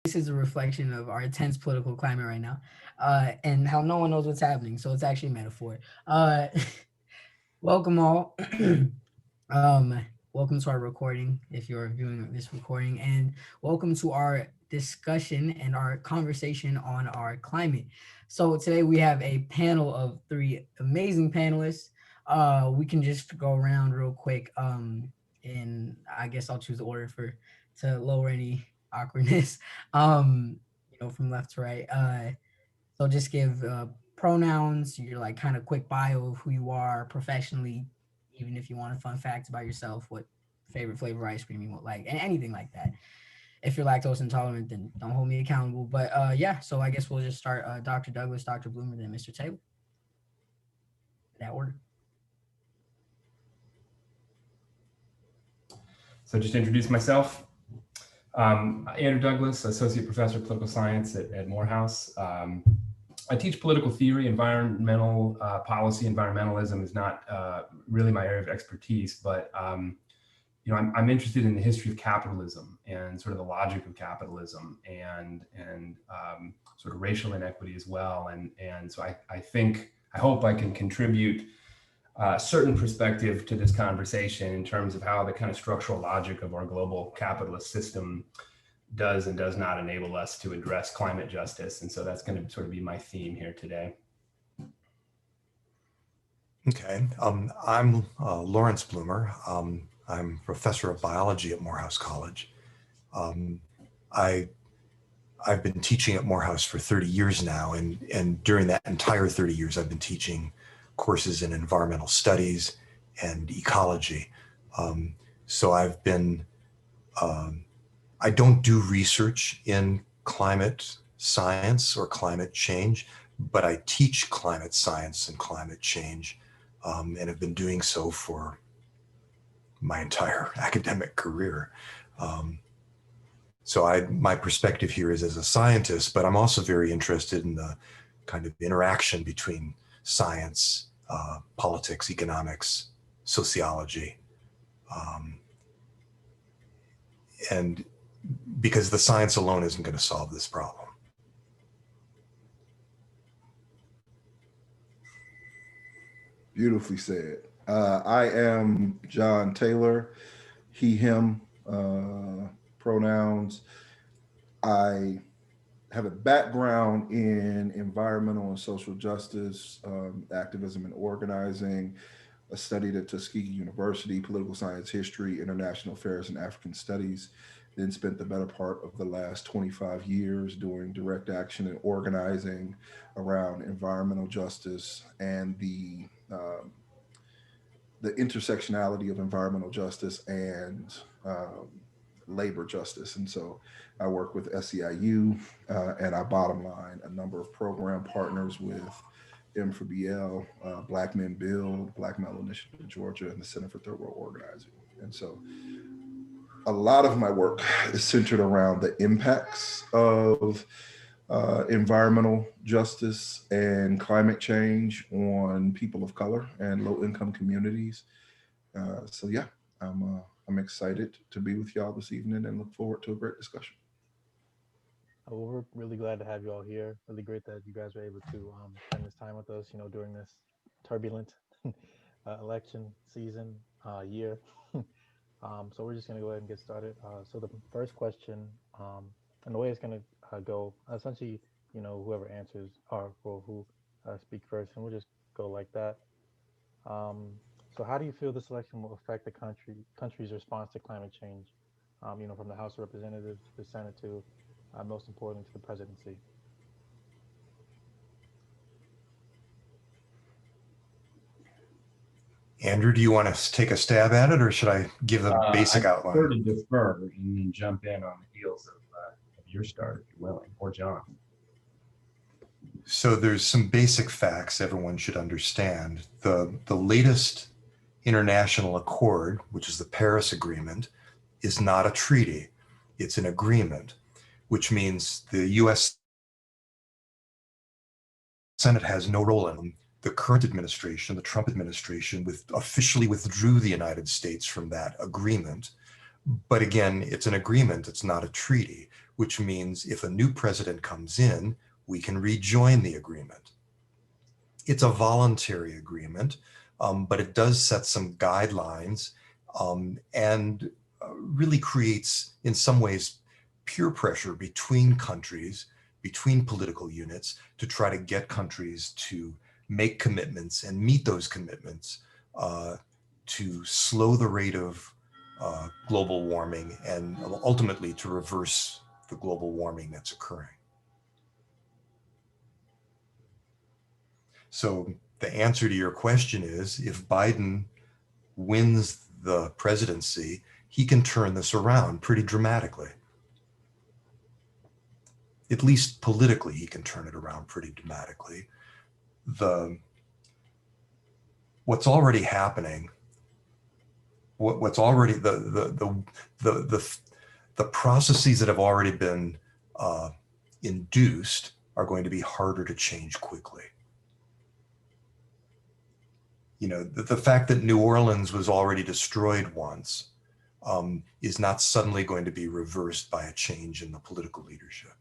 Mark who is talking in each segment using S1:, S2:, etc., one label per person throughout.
S1: this is a reflection of our intense political climate right now, and how no one knows what's happening. So it's actually a metaphor. Uh, welcome all. um, welcome to our recording. If you're viewing this recording, and welcome to our discussion and our conversation on our climate. So today we have a panel of three amazing panelists. We can just go around real quick. And I guess I'll choose the order for to lower any awkwardness. From left to right. So just give pronouns, your like kind of quick bio of who you are professionally, even if you want a fun fact about yourself, what favorite flavor of ice cream you want, like, and anything like that. If you're lactose intolerant, then don't hold me accountable. But yeah, so I guess we'll just start Dr. Douglas, Dr. Blumer, then Mr. Taylor. That order.
S2: So just to introduce myself, Andrew Douglas, Associate Professor of Political Science at Morehouse. I teach political theory. Environmental policy, environmentalism is not really my area of expertise, but I'm interested in the history of capitalism and sort of the logic of capitalism and sort of racial inequity as well. And so I hope I can contribute a certain perspective to this conversation in terms of how the kind of structural logic of our global capitalist system does and does not enable us to address climate justice. And so that's going to sort of be my theme here today.
S3: Okay, I'm Lawrence Blumer. I'm professor of biology at Morehouse College. I've been teaching at Morehouse for 30 years now, and during that entire 30 years, I've been teaching courses in environmental studies and ecology. So I've been, I don't do research in climate science or climate change, but I teach climate science and climate change, and have been doing so for my entire academic career. So my perspective here is as a scientist, but I'm also very interested in the kind of interaction between science, politics, economics, sociology, and because the science alone isn't going to solve this problem.
S4: Beautifully said. I am John Taylor, he, him, pronouns. I have a background in environmental and social justice, activism and organizing. I studied at Tuskegee University, political science history, international affairs, and African studies. Then spent the better part of the last 25 years doing direct action and organizing around environmental justice and the intersectionality of environmental justice and labor justice. And so I work with SEIU, and I bottom line a number of program partners with M4BL, Black Men Build, Black Male Initiative Georgia, and the Center for Third World Organizing. And so a lot of my work is centered around the impacts of environmental justice and climate change on people of color and low-income communities. So yeah, I'm excited to be with y'all this evening and look forward to a great discussion.
S5: Well, we're really glad to have you all here. Really great that you guys were able to spend this time with us, during this turbulent election season year. So we're just going to go ahead and get started. So the first question, and the way it's going to go, essentially, whoever answers or who speak first, and we'll just go like that. So how do you feel this election will affect the country's response to climate change? From the House of Representatives to the Senate to, most importantly, to the presidency.
S3: Andrew, do you want to take a stab at it, or should I give the basic outline?
S2: I prefer to defer and then jump in on the heels of your start, if you're willing, or John.
S3: So there's some basic facts everyone should understand. The latest international accord, which is the Paris Agreement, is not a treaty. It's an agreement, which means the US Senate has no role in them. The current administration, the Trump administration, officially withdrew the United States from that agreement. But again, it's an agreement, it's not a treaty, which means if a new president comes in, we can rejoin the agreement. It's a voluntary agreement, but it does set some guidelines and really creates, in some ways, peer pressure between countries, between political units, to try to get countries to make commitments and meet those commitments to slow the rate of global warming and ultimately to reverse the global warming that's occurring. So the answer to your question is, if Biden wins the presidency, he can turn this around pretty dramatically. At least politically, he can turn it around pretty dramatically. What's already happening, what's already the processes that have already been induced are going to be harder to change quickly. You know, the fact that New Orleans was already destroyed once is not suddenly going to be reversed by a change in the political leadership.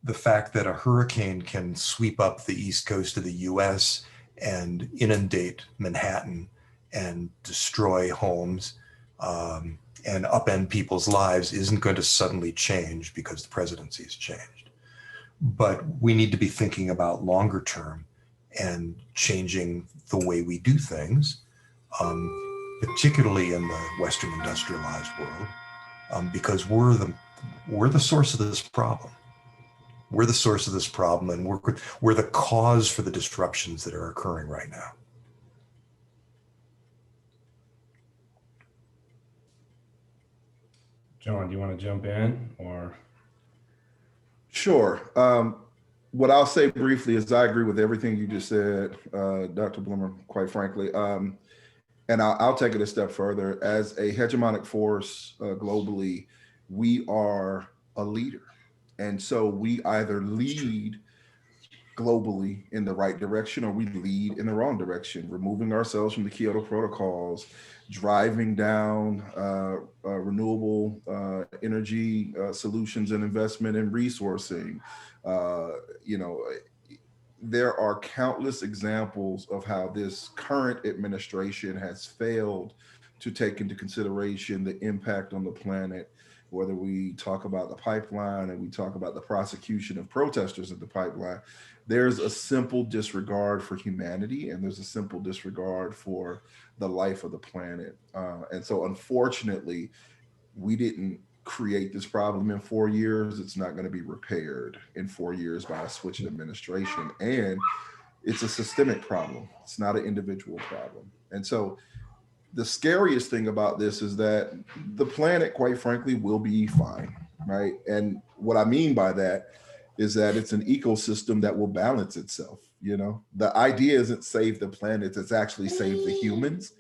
S3: The fact that a hurricane can sweep up the east coast of the US and inundate Manhattan and destroy homes and upend people's lives isn't going to suddenly change because the presidency has changed. But we need to be thinking about longer term and changing the way we do things, particularly in the Western industrialized world, because we're the source of this problem. We're the source of this problem, and we're the cause for the disruptions that are occurring right now.
S2: John, do you want to jump in, or?
S4: Sure. What I'll say briefly is I agree with everything you just said, Dr. Blumer, quite frankly. And I'll take it a step further. As a hegemonic force globally, we are a leader. And so we either lead globally in the right direction or we lead in the wrong direction, removing ourselves from the Kyoto protocols, driving down renewable energy solutions and investment and resourcing. You know, there are countless examples of how this current administration has failed to take into consideration the impact on the planet, whether we talk about the pipeline and we talk about the prosecution of protesters at the pipeline. There's a simple disregard for humanity, and there's a simple disregard for the life of the planet. And so unfortunately, we didn't create this problem in 4 years. It's not going to be repaired in 4 years by a switch in administration. And it's a systemic problem. It's not an individual problem. And so the scariest thing about this is that the planet, quite frankly, will be fine, right? And what I mean by that is that it's an ecosystem that will balance itself. You know, the idea isn't save the planet, it's actually save the humans.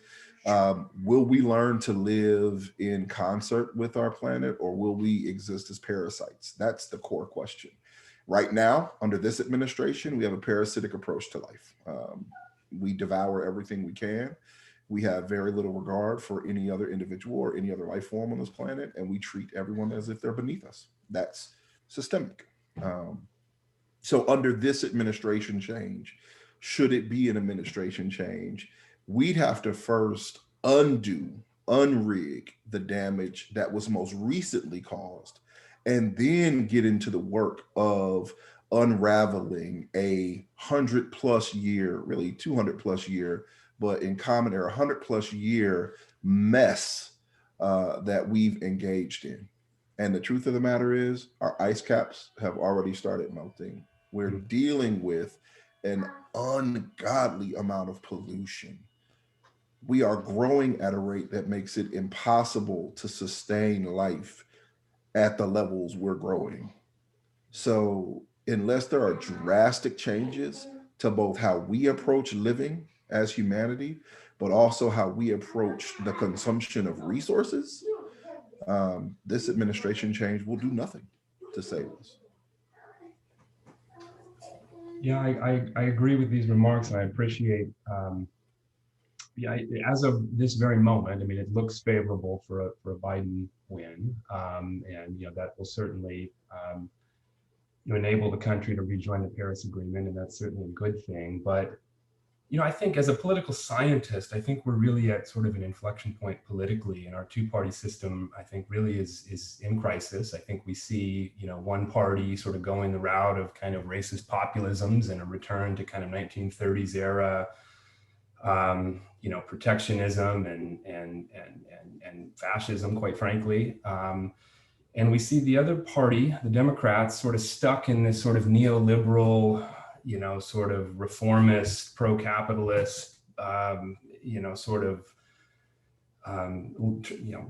S4: Will we learn to live in concert with our planet, or will we exist as parasites? That's the core question. Right now, under this administration, we have a parasitic approach to life. We devour everything we can. We have very little regard for any other individual or any other life form on this planet, and we treat everyone as if they're beneath us. That's systemic. So under this administration change, should it be an administration change, we'd have to first unrig the damage that was most recently caused, and then get into the work of unraveling a 100+ year, really 200+ year, but in common era, 100+ year mess that we've engaged in. And the truth of the matter is, our ice caps have already started melting. We're dealing with an ungodly amount of pollution. We are growing at a rate that makes it impossible to sustain life at the levels we're growing. So unless there are drastic changes to both how we approach living as humanity, but also how we approach the consumption of resources, this administration change will do nothing to save us.
S2: Yeah, I agree with these remarks, and I appreciate Yeah, as of this very moment, I mean, it looks favorable for a Biden win, and that will certainly enable the country to rejoin the Paris Agreement, and that's certainly a good thing. But I think as a political scientist, I think we're really at sort of an inflection point politically, and our two-party system, I think, really is in crisis. I think we see, one party sort of going the route of kind of racist populisms and a return to kind of 1930s era, protectionism and fascism, quite frankly. And we see the other party, the Democrats, sort of stuck in this sort of neoliberal, sort of reformist, pro-capitalist, sort of,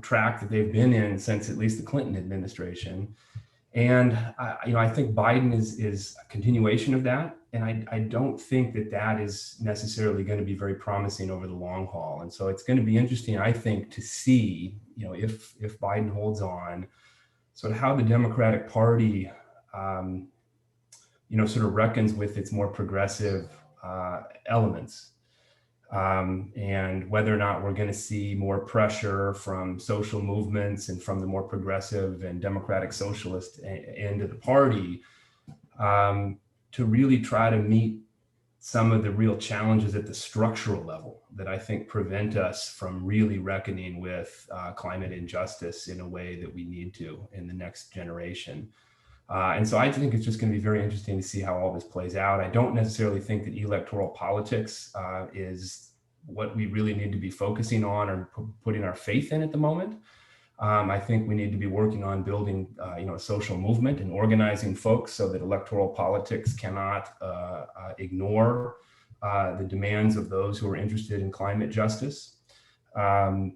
S2: track that they've been in since at least the Clinton administration. And I think Biden is a continuation of that, and I don't think that is necessarily going to be very promising over the long haul. And so it's going to be interesting, I think, to see, if Biden holds on, sort of how the Democratic Party, sort of reckons with its more progressive elements. And whether or not we're going to see more pressure from social movements and from the more progressive and democratic socialist end of the party to really try to meet some of the real challenges at the structural level that I think prevent us from really reckoning with climate injustice in a way that we need to in the next generation. And so I think it's just going to be very interesting to see how all this plays out. I don't necessarily think that electoral politics is what we really need to be focusing on or putting our faith in at the moment. I think we need to be working on building, a social movement and organizing folks so that electoral politics cannot ignore the demands of those who are interested in climate justice. So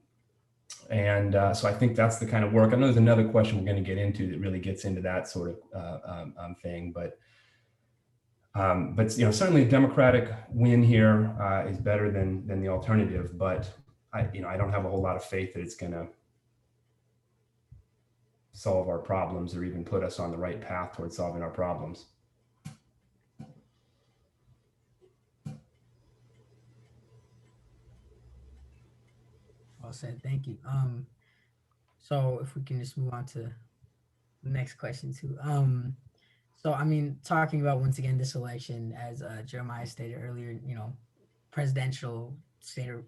S2: I think that's the kind of work. I know there's another question we're going to get into that really gets into that sort of thing, but certainly a Democratic win here is better than the alternative. But I don't have a whole lot of faith that it's going to solve our problems or even put us on the right path towards solving our problems.
S1: Well said. Thank you. So if we can just move on to the next question too. So I mean, talking about once again this election, as Jeremiah stated earlier, presidential state of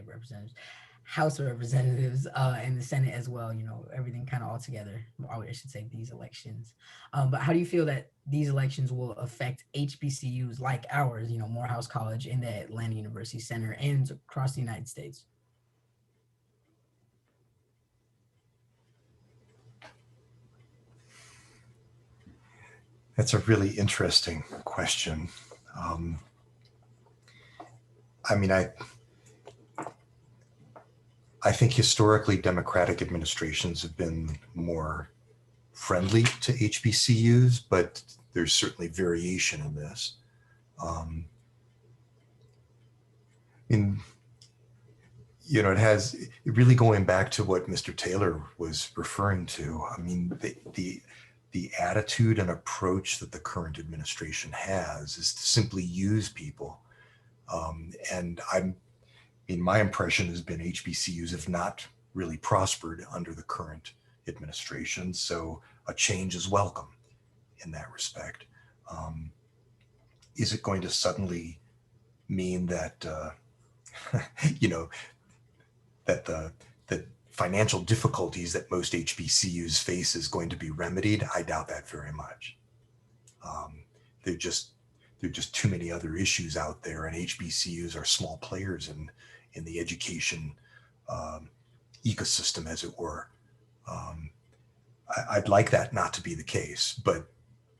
S1: representatives, House of Representatives, and the Senate as well. Everything kind of all together. Or I should say these elections. But how do you feel that these elections will affect HBCUs like ours? Morehouse College and the Atlanta University Center and across the United States.
S3: That's a really interesting question. I think historically Democratic administrations have been more friendly to HBCUs, but there's certainly variation in this. It really going back to what Mr. Taylor was referring to. I mean, the attitude and approach that the current administration has is to simply use people. My impression has been HBCUs have not really prospered under the current administration, so a change is welcome in that respect. Is it going to suddenly mean that, that the financial difficulties that most HBCUs face is going to be remedied? I doubt that very much. There are just too many other issues out there, and HBCUs are small players in the education ecosystem, as it were. I'd like that not to be the case, but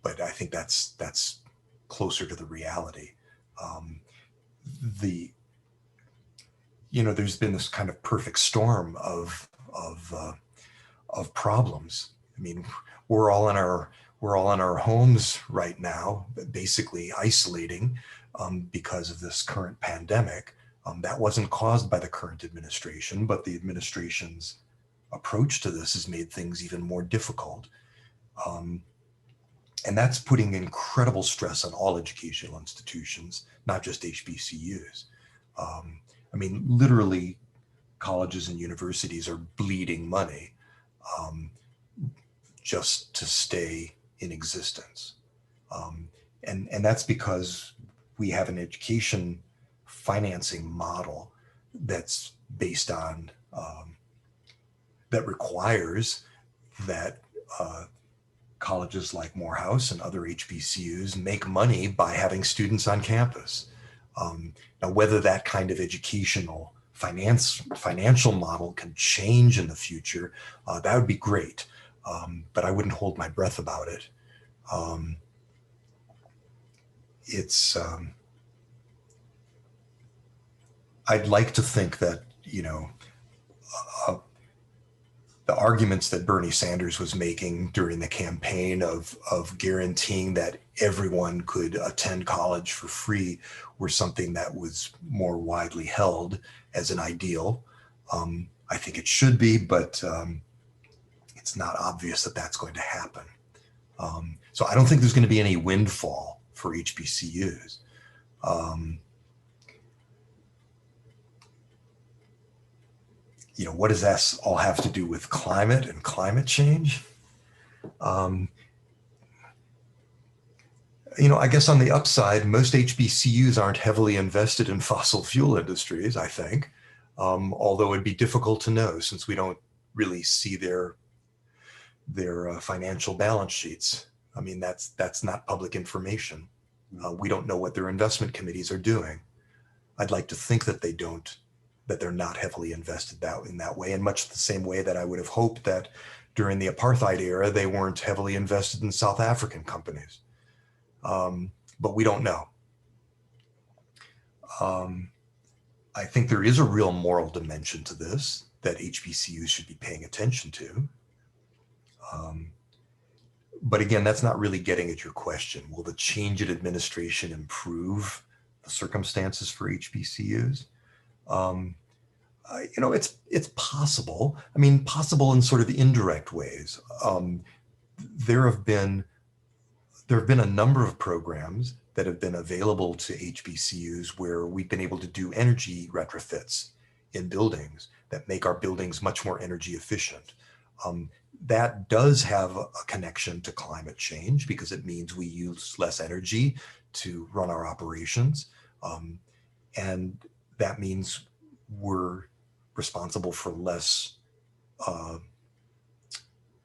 S3: I think that's closer to the reality. There's been this kind of perfect storm of problems. I mean, we're all in our homes right now, basically isolating because of this current pandemic. That wasn't caused by the current administration, but the administration's approach to this has made things even more difficult. And that's putting incredible stress on all educational institutions, not just HBCUs. I mean, literally, colleges and universities are bleeding money um, just to stay in existence. And that's because we have an education financing model that's based on, that requires that colleges like Morehouse and other HBCUs make money by having students on campus. Now, whether that kind of educational financial model can change in the future, that would be great. But I wouldn't hold my breath about it. It's I'd like to think that, you know, the arguments that Bernie Sanders was making during the campaign of guaranteeing that everyone could attend college for free were something that was more widely held as an ideal. I think it should be, but it's not obvious that that's going to happen. So I don't think there's going to be any windfall for HBCUs. You know, what does that all have to do with climate and climate change? You know, I guess on the upside, most HBCUs aren't heavily invested in fossil fuel industries, I think, although it'd be difficult to know since we don't really see their financial balance sheets. I mean, that's not public information. We don't know what their investment committees are doing. I'd like to think that they're not heavily invested in that way, in much the same way that I would have hoped that during the apartheid era, they weren't heavily invested in South African companies. But we don't know. I think there is a real moral dimension to this that HBCUs should be paying attention to. But again, that's not really getting at your question. Will the change in administration improve the circumstances for HBCUs? You know, it's possible. I mean, possible in sort of indirect ways. There have been a number of programs that have been available to HBCUs where we've been able to do energy retrofits in buildings that make our buildings much more energy efficient. That does have a connection to climate change because it means we use less energy to run our operations. And that means we're responsible for less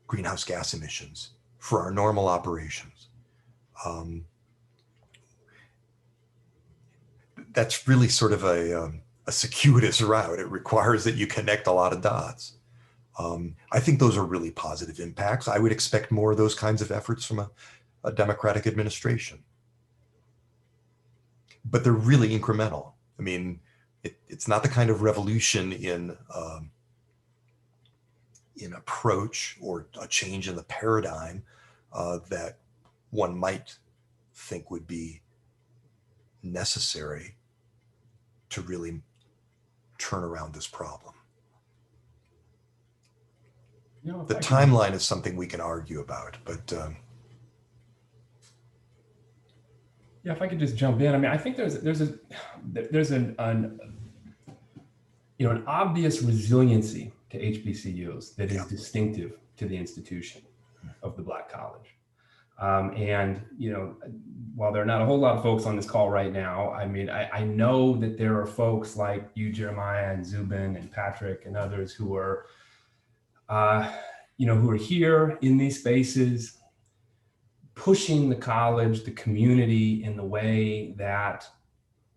S3: greenhouse gas emissions for our normal operations. That's really sort of a circuitous route. It requires that you connect a lot of dots. I think those are really positive impacts. I would expect more of those kinds of efforts from a Democratic administration. But they're really incremental. I mean, it's not the kind of revolution in approach or a change in the paradigm that one might think would be necessary to really turn around this problem. You know, the timeline is something we can argue about, but
S2: yeah, if I could just jump in, I mean, I think there's an obvious resiliency to HBCUs that is distinctive to the institution of the Black College. And, you know, while there are not a whole lot of folks on this call right now, I mean, I know that there are folks like you, Jeremiah, and Zubin, and Patrick, and others who are, who are here in these spaces, pushing the college, the community in the way that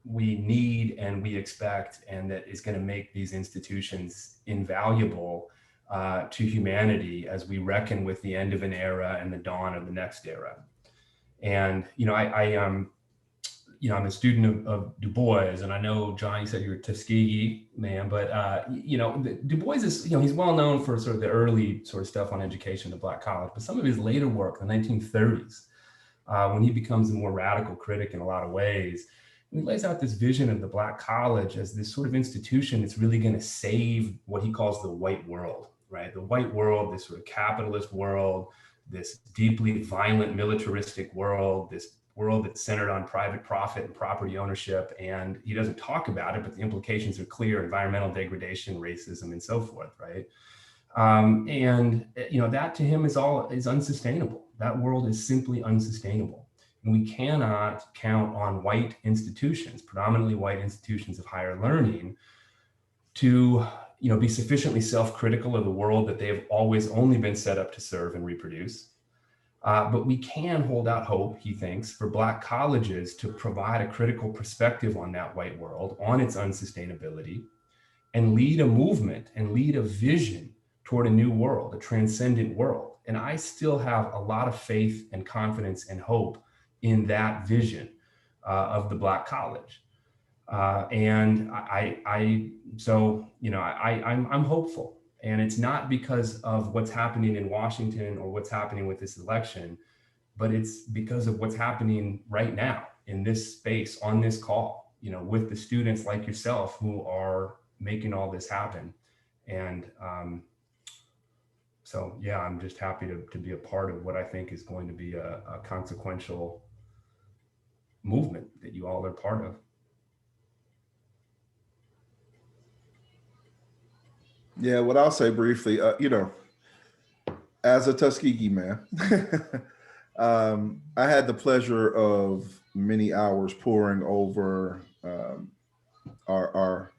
S2: we need and we expect, and that is going to make these institutions invaluable to humanity as we reckon with the end of an era and the dawn of the next era. And, you know, I'm a student of Du Bois, and I know, John, you said you were a Tuskegee man, but, Du Bois is, he's well known for sort of the early sort of stuff on education at Black College, but some of his later work, the 1930s, when he becomes a more radical critic in a lot of ways, he lays out this vision of the Black College as this sort of institution that's really going to save what he calls the white world, right? The white world, this sort of capitalist world, this deeply violent militaristic world, this world that's centered on private profit and property ownership. And he doesn't talk about it, but the implications are clear: environmental degradation, racism, and so forth, right? And that to him is unsustainable. That world is simply unsustainable. And we cannot count on white institutions, predominantly white institutions of higher learning, to be sufficiently self-critical of the world that they have always only been set up to serve and reproduce. But we can hold out hope, he thinks, for Black colleges to provide a critical perspective on that white world, on its unsustainability, and lead a movement and lead a vision toward a new world, a transcendent world. And I still have a lot of faith and confidence and hope in that vision of the Black college. And I'm hopeful. And it's not because of what's happening in Washington or what's happening with this election, but it's because of what's happening right now in this space, on this call, with the students like yourself who are making all this happen. And I'm just happy to be a part of what I think is going to be a consequential movement that you all are part of.
S4: Yeah, what I'll say briefly, as a Tuskegee man, I had the pleasure of many hours poring over our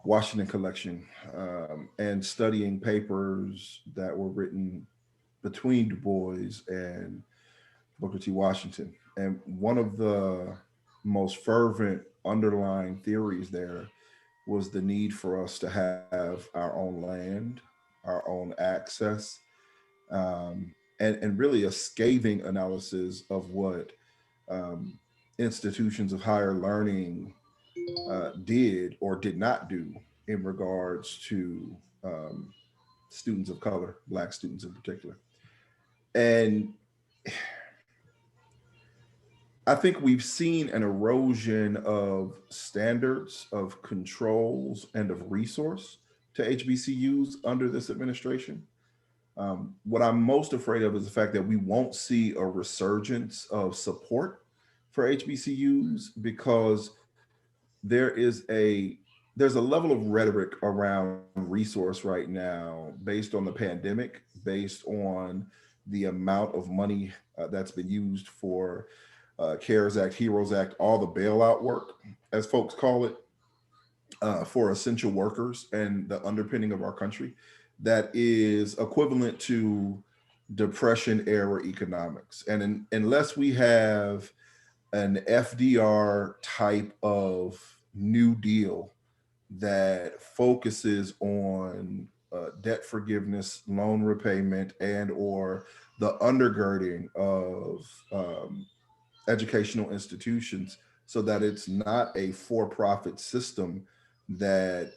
S4: Washington collection and studying papers that were written between Du Bois and Booker T. Washington. And one of the most fervent underlying theories there was the need for us to have our own land, our own access, and really a scathing analysis of what institutions of higher learning did or did not do in regards to students of color, Black students in particular. And I think we've seen an erosion of standards, of controls, and of resource to HBCUs under this administration. What I'm most afraid of is the fact that we won't see a resurgence of support for HBCUs because there's a level of rhetoric around resource right now based on the pandemic, based on the amount of money that's been used for CARES Act, HEROES Act, all the bailout work, as folks call it, for essential workers and the underpinning of our country, that is equivalent to Depression era economics. And unless we have an FDR type of New Deal that focuses on debt forgiveness, loan repayment, and or the undergirding of educational institutions so that it's not a for-profit system that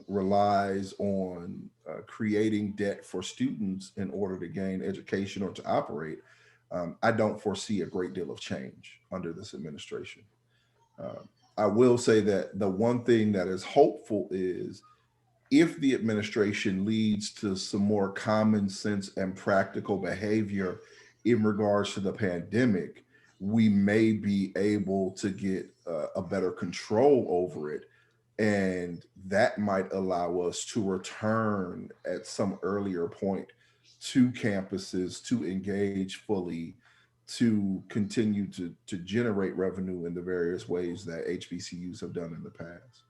S4: relies on creating debt for students in order to gain education or to operate. I don't foresee a great deal of change under this administration. I will say that the one thing that is hopeful is if the administration leads to some more common sense and practical behavior in regards to the pandemic, we may be able to get a better control over it. And that might allow us to return at some earlier point to campuses to engage fully, to continue to generate revenue in the various ways that HBCUs have done in the past.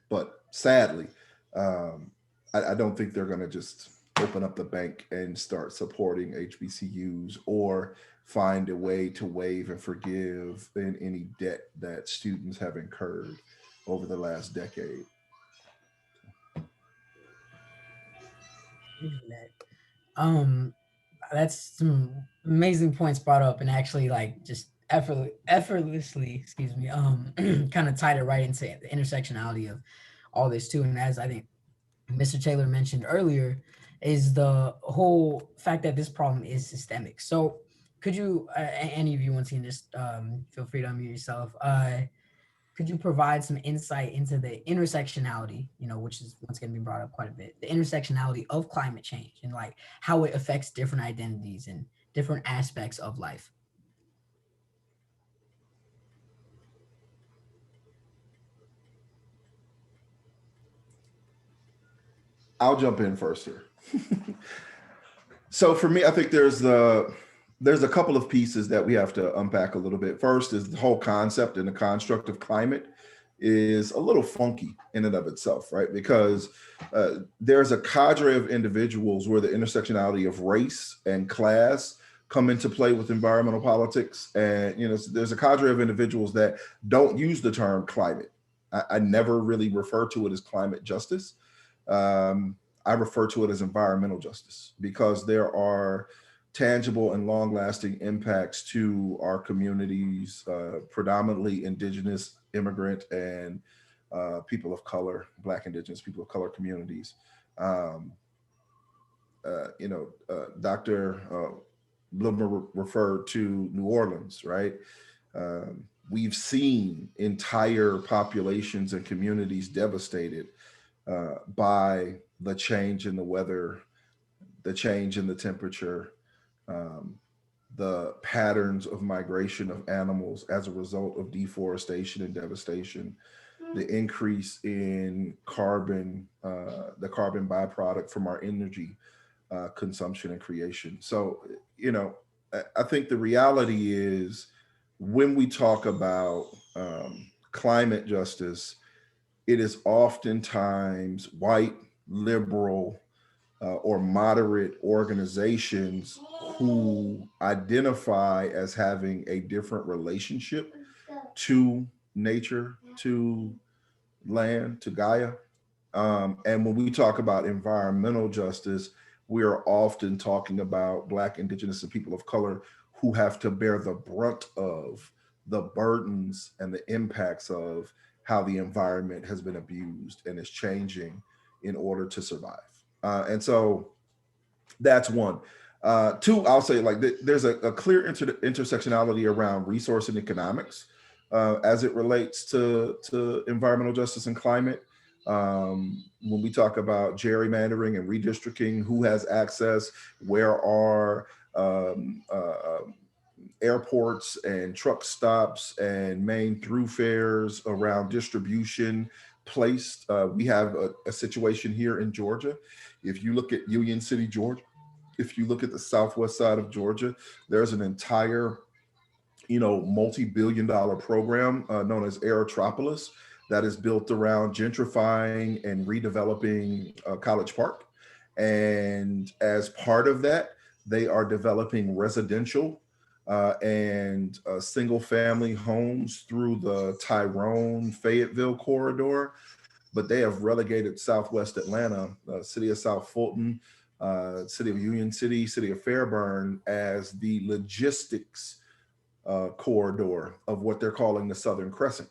S4: But sadly, I don't think they're going to just open up the bank and start supporting HBCUs or find a way to waive and forgive any debt that students have incurred over the last decade.
S1: Um, that's some amazing points brought up, and actually, like, just effortlessly, excuse me, kind of tied it right into the intersectionality of all this too. And as I think Mr. Taylor mentioned earlier, is the whole fact that this problem is systemic. So, could you, any of you once again, just feel free to unmute yourself. Could you provide some insight into the intersectionality, which is once going to be brought up quite a bit, the intersectionality of climate change and like how it affects different identities and different aspects of life?
S4: I'll jump in first here. So for me, I think there's a couple of pieces that we have to unpack a little bit. First is the whole concept and the construct of climate is a little funky in and of itself, right? Because there's a cadre of individuals where the intersectionality of race and class come into play with environmental politics. And, you know, there's a cadre of individuals that don't use the term climate. I never really refer to it as climate justice. I refer to it as environmental justice because there are tangible and long lasting impacts to our communities, predominantly indigenous, immigrant, and people of color, Black, indigenous, people of color communities. Um, Dr. Blumer referred to New Orleans, right? We've seen entire populations and communities devastated by the change in the weather, the change in the temperature, um, the patterns of migration of animals as a result of deforestation and devastation, the increase in carbon, the carbon byproduct from our energy consumption and creation. So, you know, I think the reality is when we talk about climate justice, it is oftentimes white, liberal, or moderate organizations who identify as having a different relationship to nature, to land, to Gaia. And when we talk about environmental justice, we are often talking about Black, Indigenous, and people of color who have to bear the brunt of the burdens and the impacts of how the environment has been abused and is changing in order to survive. And so that's one. Two, I'll say like there's a clear intersectionality around resource and economics as it relates to environmental justice and climate. When we talk about gerrymandering and redistricting, who has access, where are airports and truck stops and main thoroughfares around distribution placed. We have a situation here in Georgia. If you look at Union City, Georgia, if you look at the southwest side of Georgia, there's an entire, multi-billion-dollar program known as Aerotropolis that is built around gentrifying and redeveloping College Park. And as part of that, they are developing residential and single family homes through the Tyrone Fayetteville corridor, but they have relegated Southwest Atlanta, city of South Fulton, city of Union City, city of Fairburn as the logistics corridor of what they're calling the Southern Crescent.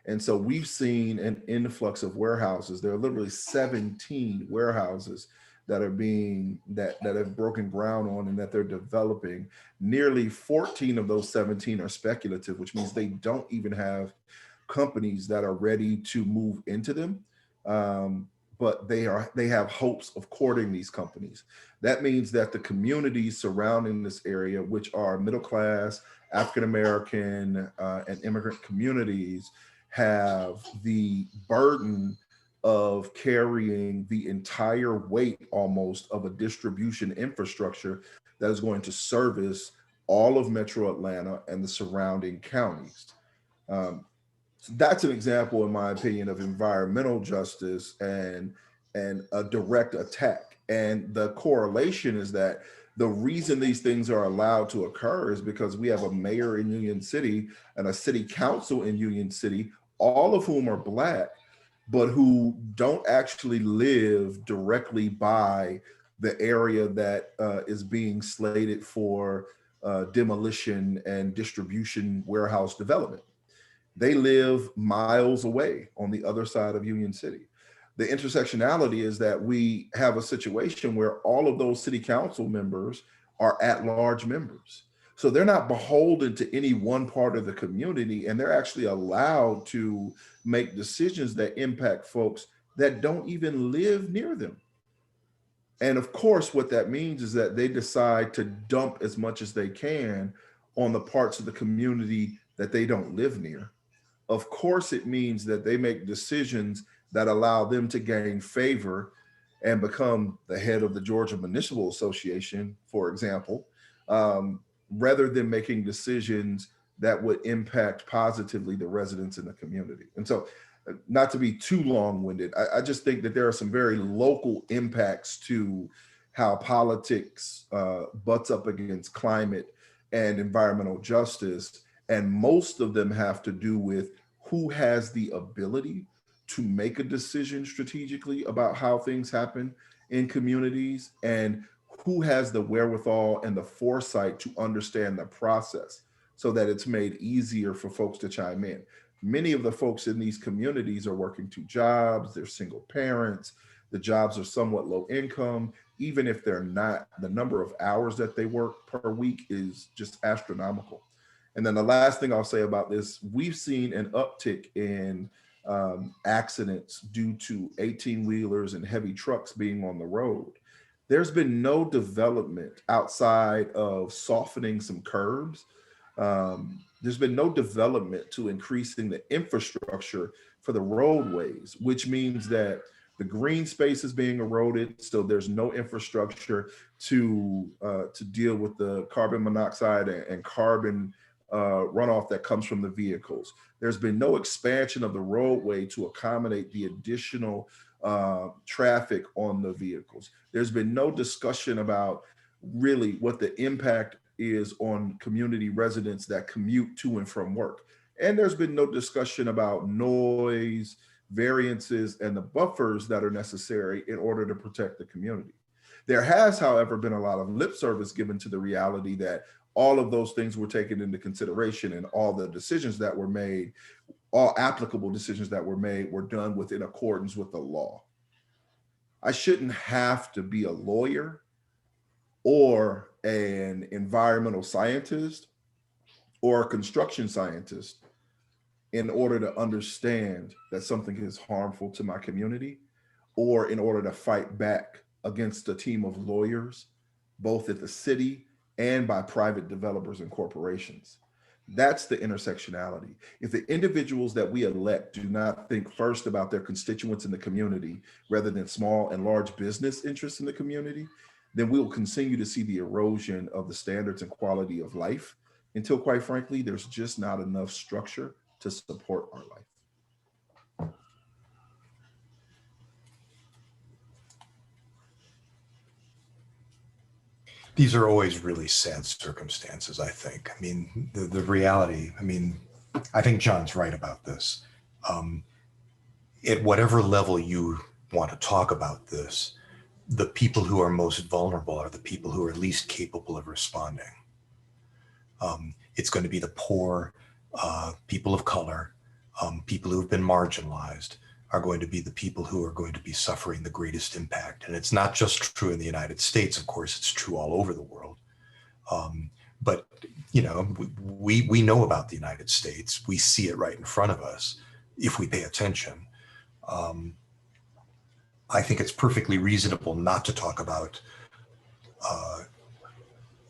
S4: And so we've seen an influx of warehouses. There are literally 17 warehouses that are that have broken ground on and that they're developing. Nearly 14 of those 17 are speculative, which means they don't even have companies that are ready to move into them. But they have hopes of courting these companies. That means that the communities surrounding this area, which are middle class, African American, and immigrant communities, have the burden of carrying the entire weight almost of a distribution infrastructure that is going to service all of Metro Atlanta and the surrounding counties. So that's an example, in my opinion, of environmental justice and a direct attack. And the correlation is that the reason these things are allowed to occur is because we have a mayor in Union City and a city council in Union City, all of whom are Black, but who don't actually live directly by the area that is being slated for demolition and distribution warehouse development. They live miles away on the other side of Union City. The intersectionality is that we have a situation where all of those city council members are at-large members. So they're not beholden to any one part of the community, and they're actually allowed to make decisions that impact folks that don't even live near them. And of course, what that means is that they decide to dump as much as they can on the parts of the community that they don't live near. Of course, it means that they make decisions that allow them to gain favor and become the head of the Georgia Municipal Association, for example, rather than making decisions that would impact positively the residents in the community. And so, not to be too long-winded, I just think that there are some very local impacts to how politics butts up against climate and environmental justice. And most of them have to do with who has the ability to make a decision strategically about how things happen in communities, and who has the wherewithal and the foresight to understand the process so that it's made easier for folks to chime in. Many of the folks in these communities are working two jobs, they're single parents, the jobs are somewhat low income. Even if they're not, the number of hours that they work per week is just astronomical. And then the last thing I'll say about this, we've seen an uptick in accidents due to 18 wheelers and heavy trucks being on the road. There's been no development outside of softening some curbs. There's been no development to increasing the infrastructure for the roadways, which means that the green space is being eroded. So there's no infrastructure to deal with the carbon monoxide and carbon runoff that comes from the vehicles. There's been no expansion of the roadway to accommodate the additional traffic on the vehicles. There's been no discussion about really what the impact is on community residents that commute to and from work. And there's been no discussion about noise, variances, and the buffers that are necessary in order to protect the community. There has, however, been a lot of lip service given to the reality that all of those things were taken into consideration, and all the decisions that were made, all applicable decisions that were made, were done within accordance with the law. I shouldn't have to be a lawyer or an environmental scientist or a construction scientist in order to understand that something is harmful to my community, or in order to fight back against a team of lawyers, both at the city and by private developers and corporations. That's the intersectionality. If the individuals that we elect do not think first about their constituents in the community rather than small and large business interests in the community, then we will continue to see the erosion of the standards and quality of life until, quite frankly, there's just not enough structure to support our life.
S3: These are always really sad circumstances, I think. I mean, the reality, I mean, I think John's right about this. At whatever level you want to talk about this, the people who are most vulnerable are the people who are least capable of responding. It's going to be the poor, people of color, people who have been marginalized are going to be the people who are going to be suffering the greatest impact. And it's not just true in the United States, of course, it's true all over the world. But, you know, we know about the United States. We see it right in front of us if we pay attention. I think it's perfectly reasonable not to talk about,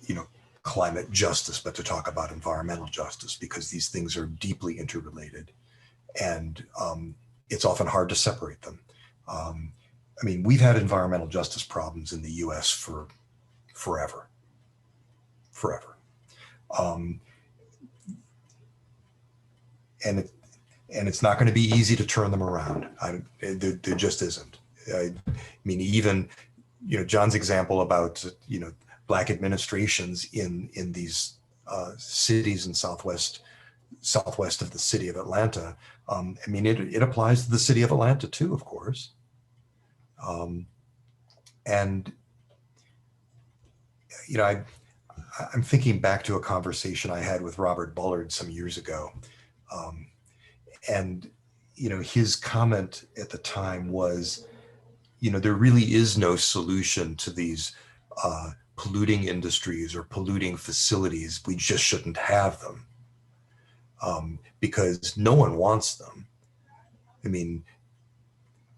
S3: you know, climate justice, but to talk about environmental justice, because these things are deeply interrelated, and it's often hard to separate them. I mean, we've had environmental justice problems in the US for forever. And it's not going to be easy to turn them around. There just isn't. I mean, even, you know, John's example about, you know, Black administrations in these cities in southwest of the city of Atlanta. I mean, it applies to the city of Atlanta too, of course. And, you know, I'm thinking back to a conversation I had with Robert Bullard some years ago. And, you know, his comment at the time was, you know, there really is no solution to these polluting industries or polluting facilities. We just shouldn't have them because no one wants them. I mean,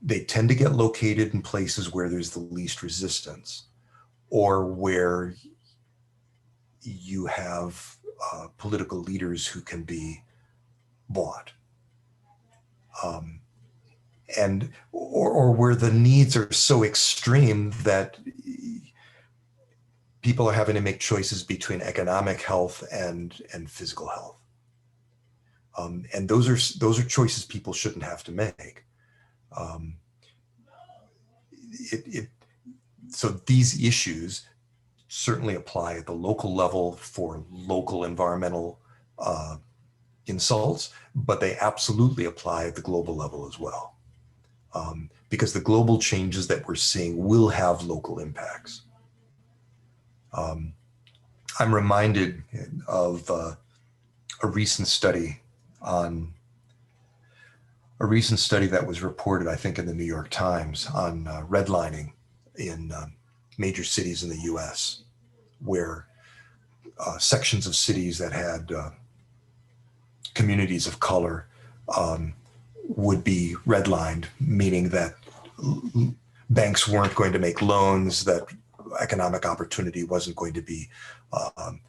S3: they tend to get located in places where there's the least resistance, or where you have political leaders who can be bought. and or where the needs are so extreme that people are having to make choices between economic health and physical health. And those are choices people shouldn't have to make. Um, it so these issues certainly apply at the local level for local environmental insults, but they absolutely apply at the global level as well. Because the global changes that we're seeing will have local impacts. I'm reminded of a recent study on a recent study that was reported, I think, in the New York Times on redlining in major cities in the U.S., where sections of cities that had communities of color would be redlined, meaning that banks weren't going to make loans, that economic opportunity wasn't going to be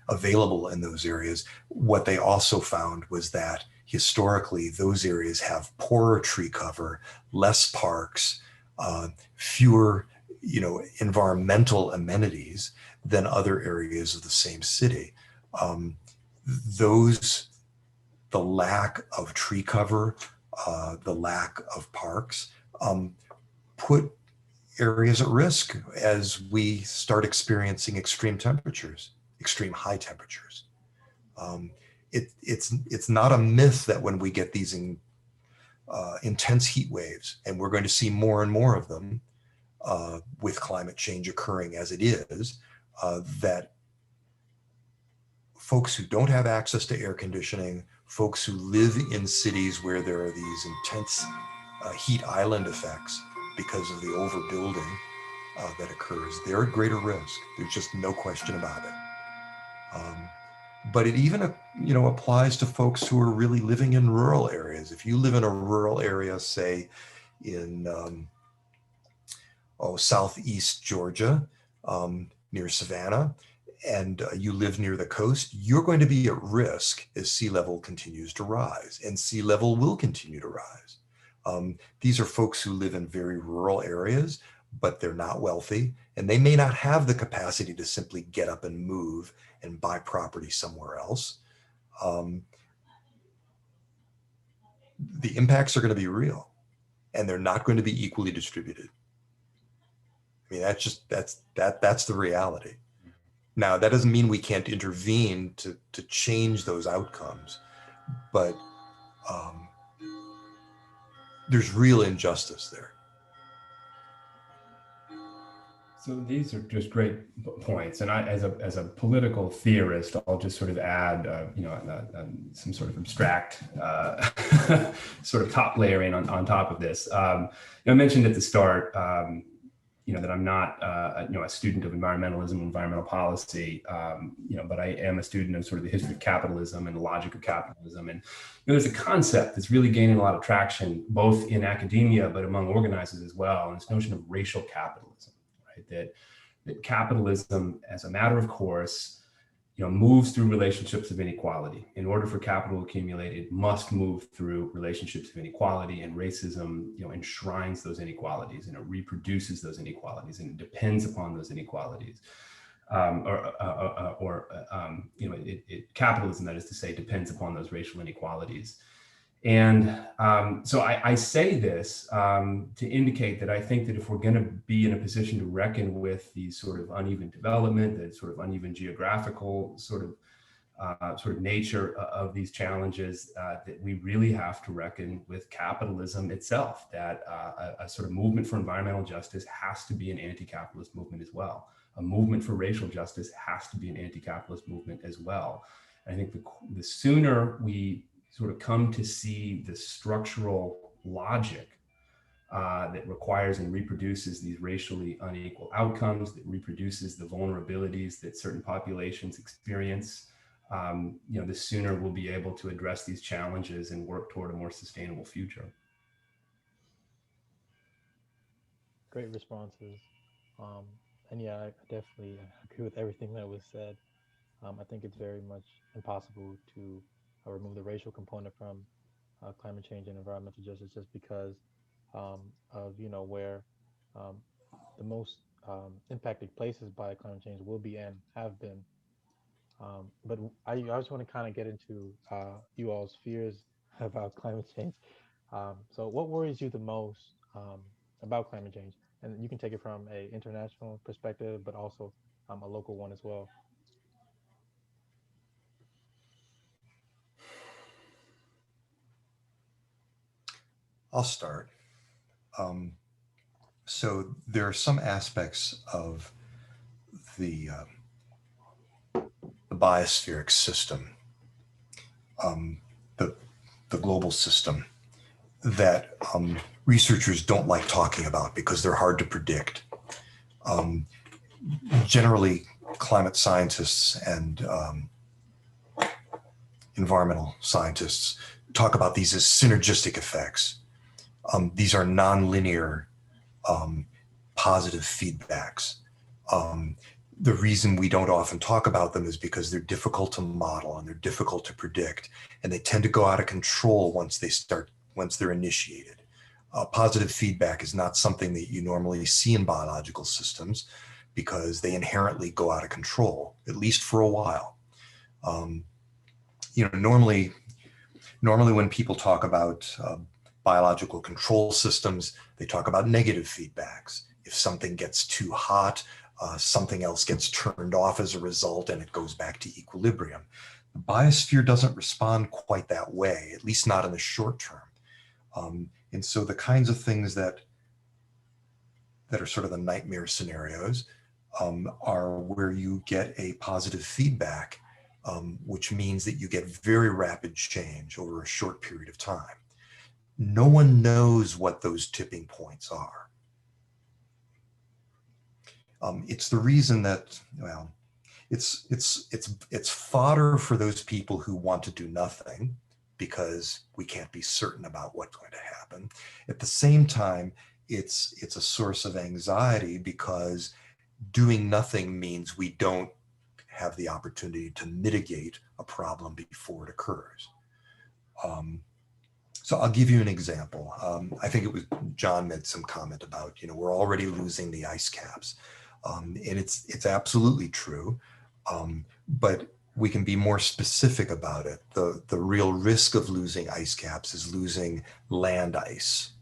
S3: available in those areas. What they also found was that historically those areas have poorer tree cover, less parks, fewer environmental amenities than other areas of the same city. Those The lack of tree cover, the lack of parks, put areas at risk as we start experiencing extreme temperatures, extreme high temperatures. It's not a myth that when we get these intense heat waves, and we're going to see more and more of them with climate change occurring as it is, that folks who don't have access to air conditioning, folks who live in cities where there are these intense heat island effects because of the overbuilding that occurs, they're at greater risk. There's just no question about it. But it even applies to folks who are really living in rural areas. If you live in a rural area, say in southeast Georgia, near Savannah, and you live near the coast, you're going to be at risk as sea level continues to rise, and sea level will continue to rise. These are folks who live in very rural areas, but they're not wealthy, and they may not have the capacity to simply get up and move and buy property somewhere else. The impacts are going to be real, and they're not going to be equally distributed. I mean, that's the reality. Now, that doesn't mean we can't intervene to change those outcomes, but there's real injustice there.
S2: So these are just great points, and I, as a political theorist, I'll just sort of add, some sort of abstract, sort of top layering on top of this. I mentioned at the start, that I'm not, a student of environmentalism, environmental policy, but I am a student of sort of the history of capitalism and the logic of capitalism. And there's a concept that's really gaining a lot of traction, both in academia, but among organizers as well. And this notion of racial capitalism, right? That capitalism, as a matter of course, moves through relationships of inequality. In order for capital to accumulate, it must move through relationships of inequality, and racism, enshrines those inequalities, and it reproduces those inequalities, and it depends upon those inequalities. Capitalism, that is to say, depends upon those racial inequalities. And so I say this to indicate that I think that if we're going to be in a position to reckon with the sort of uneven development, the sort of uneven geographical sort of nature of these challenges, that we really have to reckon with capitalism itself, that a sort of movement for environmental justice has to be an anti-capitalist movement as well. A movement for racial justice has to be an anti-capitalist movement as well. And I think the sooner we sort of come to see the structural logic that requires and reproduces these racially unequal outcomes, that reproduces the vulnerabilities that certain populations experience, the sooner we'll be able to address these challenges and work toward a more sustainable future.
S5: Great responses. And yeah, I definitely agree with everything that was said. I think it's very much impossible to remove the racial component from climate change and environmental justice, just because of where um, the most impacted places by climate change will be and have been. But I just want to kind of get into you all's fears about climate change. So, what worries you the most about climate change? And you can take it from a international perspective, but also a local one as well.
S3: I'll start. Um, so there are some aspects of the the biospheric system, um, the the global system that researchers don't like talking about because they're hard to predict. Um, Generally, climate scientists and environmental scientists talk about these as synergistic effects. These are nonlinear um, positive feedbacks. Um, the reason we don't often talk about them is because they're difficult to model and they're difficult to predict, and they tend to go out of control once they're initiated. Positive feedback is not something that you normally see in biological systems because they inherently go out of control, at least for a while. Um, normally when people talk about biological control systems, they talk about negative feedbacks. If something gets too hot, something else gets turned off as a result and it goes back to equilibrium. The biosphere doesn't respond quite that way, at least not in the short term. And so the kinds of things that are sort of the nightmare scenarios are where you get a positive feedback, which means that you get very rapid change over a short period of time. No one knows what those tipping points are. It's the reason that, well, it's fodder for those people who want to do nothing because we can't be certain about what's going to happen. At the same time, it's a source of anxiety because doing nothing means we don't have the opportunity to mitigate a problem before it occurs. So I'll give you an example. I think it was John made some comment about, we're already losing the ice caps. And it's absolutely true. But we can be more specific about it. The real risk of losing ice caps is losing land ice.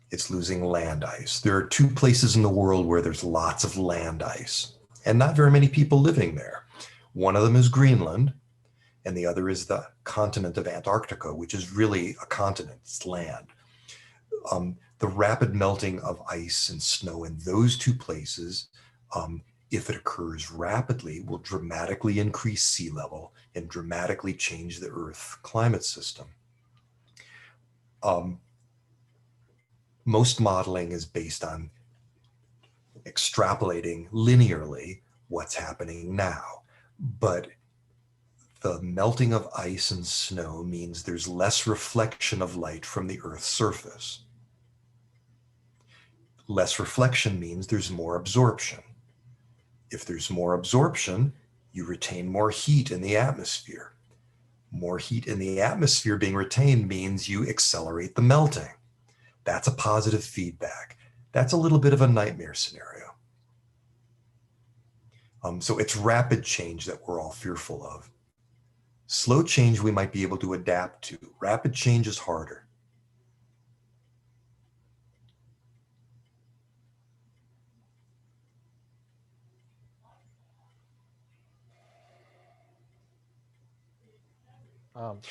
S3: It's losing land ice. There are two places in the world where there's lots of land ice and not very many people living there. One of them is Greenland, and the other is the continent of Antarctica, which is really a continent, it's land. The rapid melting of ice and snow in those two places, if it occurs rapidly, will dramatically increase sea level and dramatically change the Earth climate system. Most modeling is based on extrapolating linearly what's happening now, but the melting of ice and snow means there's less reflection of light from the Earth's surface. Less reflection means there's more absorption. If there's more absorption, you retain more heat in the atmosphere. More heat in the atmosphere being retained means you accelerate the melting. That's a positive feedback. That's a little bit of a nightmare scenario. So it's rapid change that we're all fearful of. Slow change we might be able to adapt to. Rapid change is harder.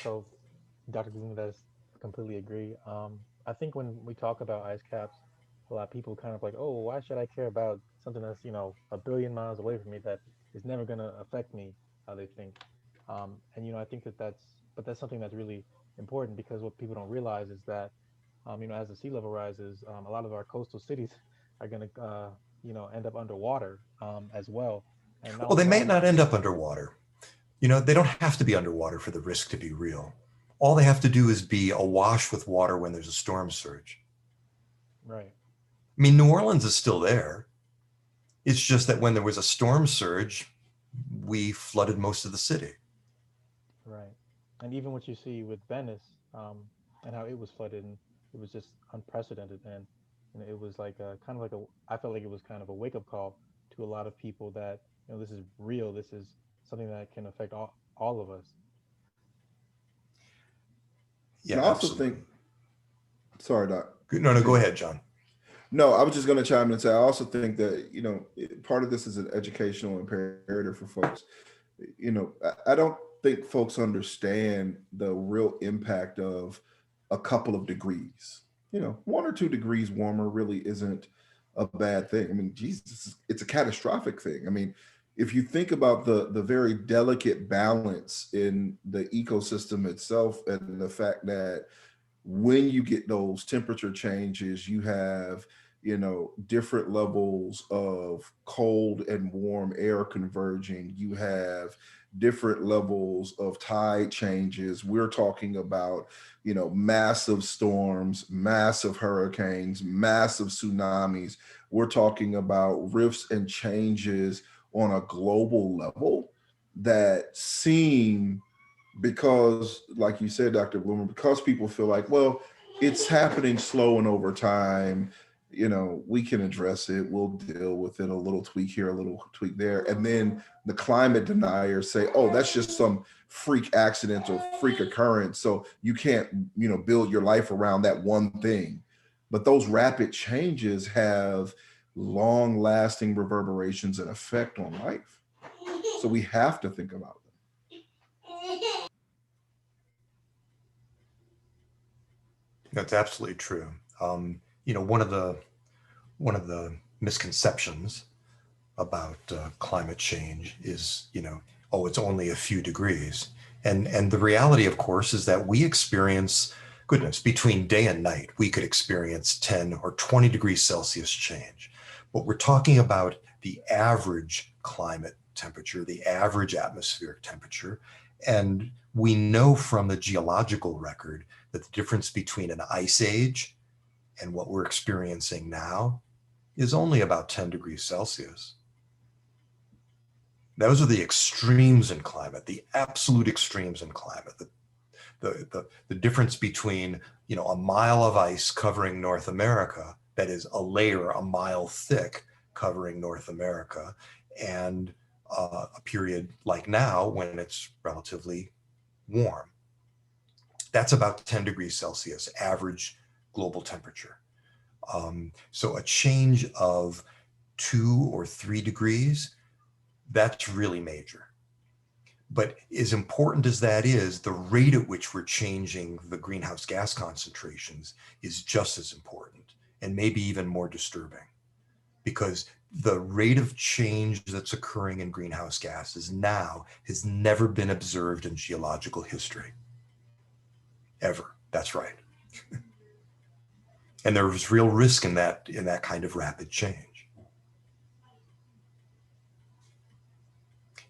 S5: So, Dr. Bloom, that's completely agree. I think when we talk about ice caps, a lot of people kind of like, oh, why should I care about something that's, a billion miles away from me that is never going to affect me, how they think. And, I think but that's something that's really important because what people don't realize is that, as the sea level rises, a lot of our coastal cities are going to, end up underwater as well. And not
S3: Well, they
S5: only
S3: may
S5: that,
S3: not end up underwater. They don't have to be underwater for the risk to be real. All they have to do is be awash with water when there's a storm surge.
S5: right.
S3: I mean, New Orleans is still there. It's just that when there was a storm surge, we flooded most of the city.
S5: Right. And even what you see with Venice, and how it was flooded, and it was just unprecedented, and it was like a kind of like a I felt like it was kind of a wake up call to a lot of people that this is real. This is something that can affect all of us.
S3: Yeah,
S4: And I also think,
S3: absolutely.
S4: sorry, Doc.
S3: No, no, go
S4: Continue.
S3: ahead, John.
S4: No, I was just going to chime in and say I also think that part of this is an educational imperative for folks. I don't think folks understand the real impact of a couple of degrees. 1 or 2 degrees warmer really isn't a bad thing. I mean, Jesus, it's a catastrophic thing. I mean, if you think about the very delicate balance in the ecosystem itself, and the fact that when you get those temperature changes, you have different levels of cold and warm air converging. You have different levels of tide changes. We're talking about massive storms, massive hurricanes, massive tsunamis. We're talking about rifts and changes on a global level that seem, because like you said, Dr. Blumer, because people feel like, well, it's happening slow and over time, we can address it, we'll deal with it, a little tweak here, a little tweak there. And then the climate deniers say, oh, that's just some freak accident or freak occurrence, so you can't build your life around that one thing. But those rapid changes have long lasting reverberations and effect on life, so we have to think about them.
S3: That's absolutely true. One of the misconceptions about climate change is, oh, it's only a few degrees. And the reality, of course, is that we experience, goodness, between day and night, we could experience 10 or 20 degrees Celsius change. But we're talking about the average climate temperature, the average atmospheric temperature. And we know from the geological record that the difference between an ice age and what we're experiencing now is only about 10 degrees Celsius. Those are the extremes in climate, the absolute extremes in climate. The difference between a mile of ice covering North America, that is a layer a mile thick covering North America, and a period like now when it's relatively warm. That's about 10 degrees Celsius average global temperature. So a change of 2 or 3 degrees, that's really major. But as important as that is, the rate at which we're changing the greenhouse gas concentrations is just as important, and maybe even more disturbing, because the rate of change that's occurring in greenhouse gases now has never been observed in geological history. Ever. That's right. And there's real risk in that kind of rapid change.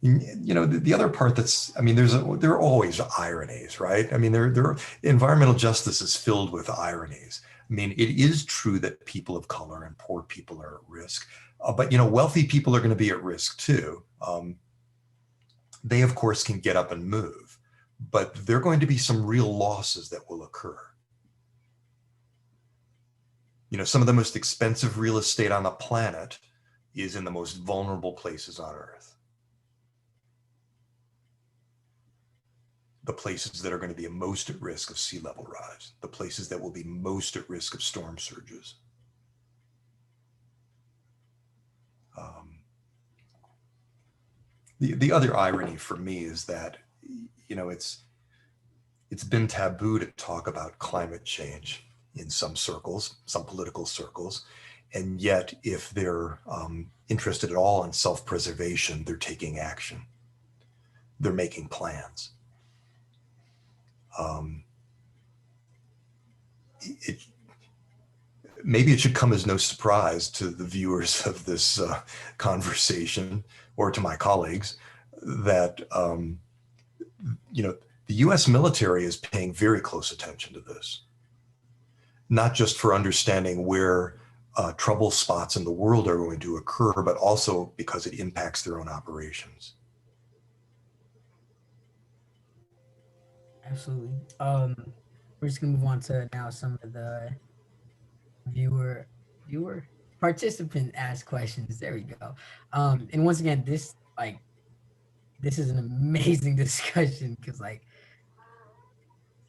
S3: The other part there are always ironies, right? I mean, environmental justice is filled with ironies. I mean, it is true that people of color and poor people are at risk, but wealthy people are going to be at risk too. They, of course, can get up and move, but there are going to be some real losses that will occur. Some of the most expensive real estate on the planet is in the most vulnerable places on Earth. The places that are going to be most at risk of sea level rise, the places that will be most at risk of storm surges. The other irony for me is that, it's been taboo to talk about climate change in some circles, some political circles. And yet, if they're interested at all in self-preservation, they're taking action. They're making plans. Maybe it should come as no surprise to the viewers of this conversation, or to my colleagues, that the U.S. military is paying very close attention to this, not just for understanding where trouble spots in the world are going to occur, but also because it impacts their own operations.
S1: Absolutely. we're just gonna move on to now some of the viewer viewer participant asked questions. There we go. And once again, this is an amazing discussion because like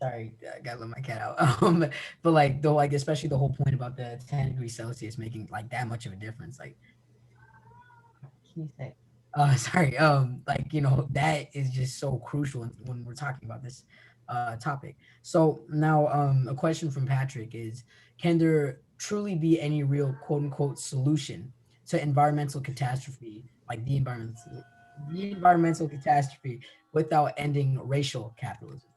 S1: sorry, I gotta let my cat out. But like though, like especially the whole point about the 10 degrees Celsius making like that much of a difference. Like, what can you say? Sorry. Like that is just so crucial when we're talking about this topic. So now, a question from Patrick is: can there truly be any real quote unquote solution to environmental catastrophe, like the environmental catastrophe, without ending racial capitalism?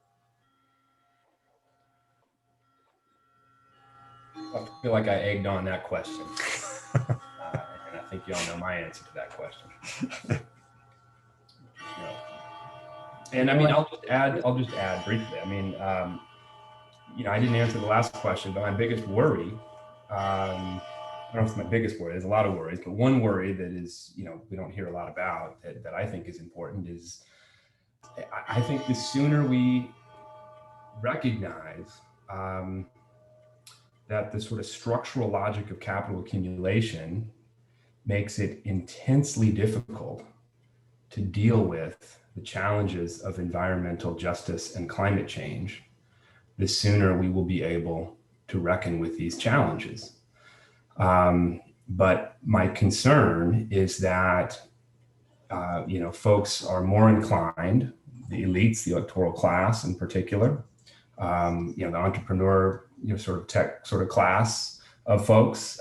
S2: I feel like I egged on that question, and I think y'all know my answer to that question. You know, and I mean, I'll just add briefly. I mean, I didn't answer the last question, but my biggest worry, I don't know if it's my biggest worry. There's a lot of worries, but one worry that is, we don't hear a lot about that I think is important is I think the sooner we recognize that the sort of structural logic of capital accumulation makes it intensely difficult to deal with the challenges of environmental justice and climate change, the sooner we will be able to reckon with these challenges. But my concern is that, folks are more inclined, the elites, the electoral class in particular, the entrepreneur, sort of tech sort of class of folks,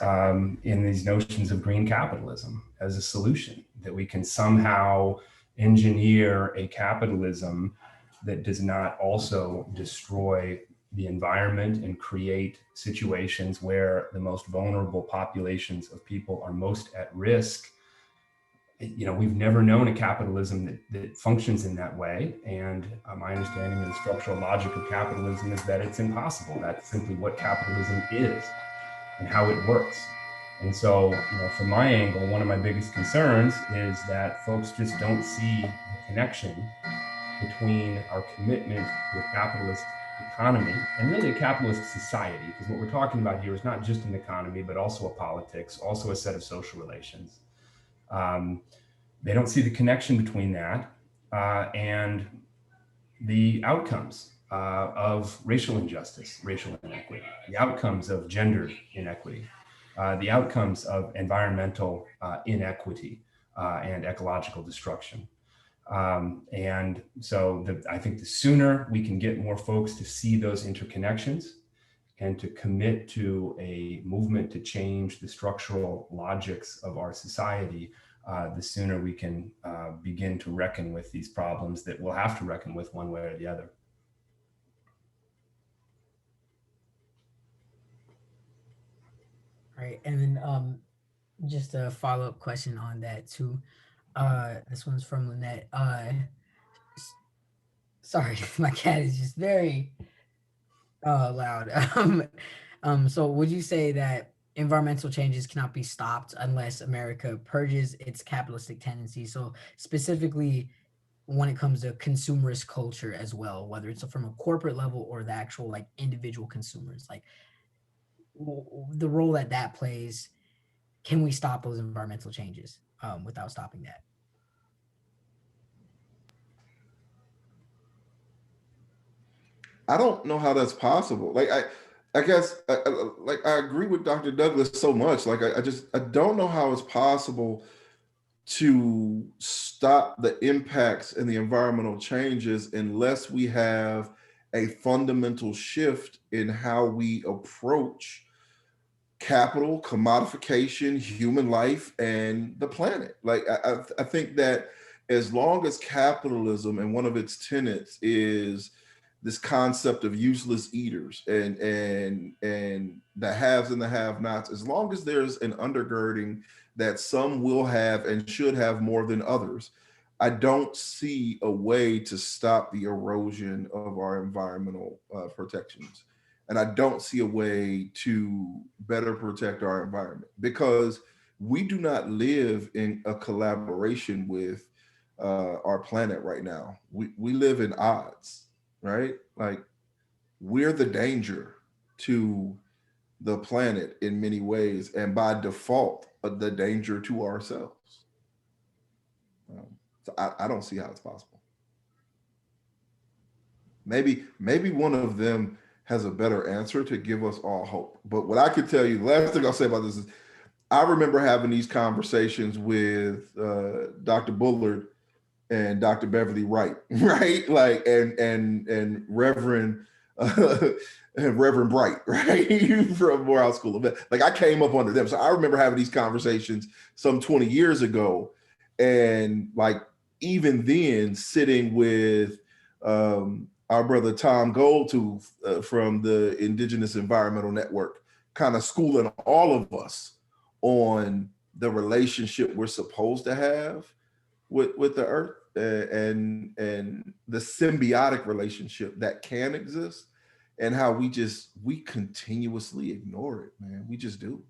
S2: in these notions of green capitalism as a solution, that we can somehow engineer a capitalism that does not also destroy the environment and create situations where the most vulnerable populations of people are most at risk. We've never known a capitalism that functions in that way. And my understanding of the structural logic of capitalism is that it's impossible. That's simply what capitalism is and how it works. And so, from my angle, one of my biggest concerns is that folks just don't see the connection between our commitment to a capitalist economy and really a capitalist society, because what we're talking about here is not just an economy, but also a politics, also a set of social relations. They don't see the connection between that and the outcomes of racial injustice, racial inequity, the outcomes of gender inequity, the outcomes of environmental inequity and ecological destruction. And so I think the sooner we can get more folks to see those interconnections and to commit to a movement to change the structural logics of our society, the sooner we can begin to reckon with these problems that we'll have to reckon with one way or the other.
S1: Right. And then just a follow-up question on that too. This one's from Lynette. Sorry, my cat is just very loud. So would you say that environmental changes cannot be stopped unless America purges its capitalistic tendencies? So specifically when it comes to consumerist culture as well, whether it's from a corporate level or the actual like individual consumers, like the role that plays, can we stop those environmental changes without stopping that?
S4: I don't know how that's possible. Like I guess like I agree with Dr. Douglas so much. Like I don't know how it's possible to stop the impacts and the environmental changes unless we have a fundamental shift in how we approach capital, commodification, human life, and the planet. Like I think that as long as capitalism and one of its tenets is this concept of useless eaters and the haves and the have-nots, as long as there's an undergirding that some will have and should have more than others, I don't see a way to stop the erosion of our environmental protections. And I don't see a way to better protect our environment because we do not live in a collaboration with our planet right now. We live in odds, right? Like we're the danger to the planet in many ways, and by default, the danger to ourselves. So I don't see how it's possible. Maybe one of them has a better answer to give us all hope. But what I could tell you, the last thing I'll say about this is, I remember having these conversations with Dr. Bullard and Dr. Beverly Wright, right? Like, and Reverend Reverend Bright, right, from Morehouse School of Med. Like, I came up under them, so I remember having these conversations some 20 years ago, and like even then, sitting with our brother Tom Goldtooth from the Indigenous Environmental Network, kind of schooling all of us on the relationship we're supposed to have with the earth, and the symbiotic relationship that can exist, and how we continuously ignore it, man. We just do,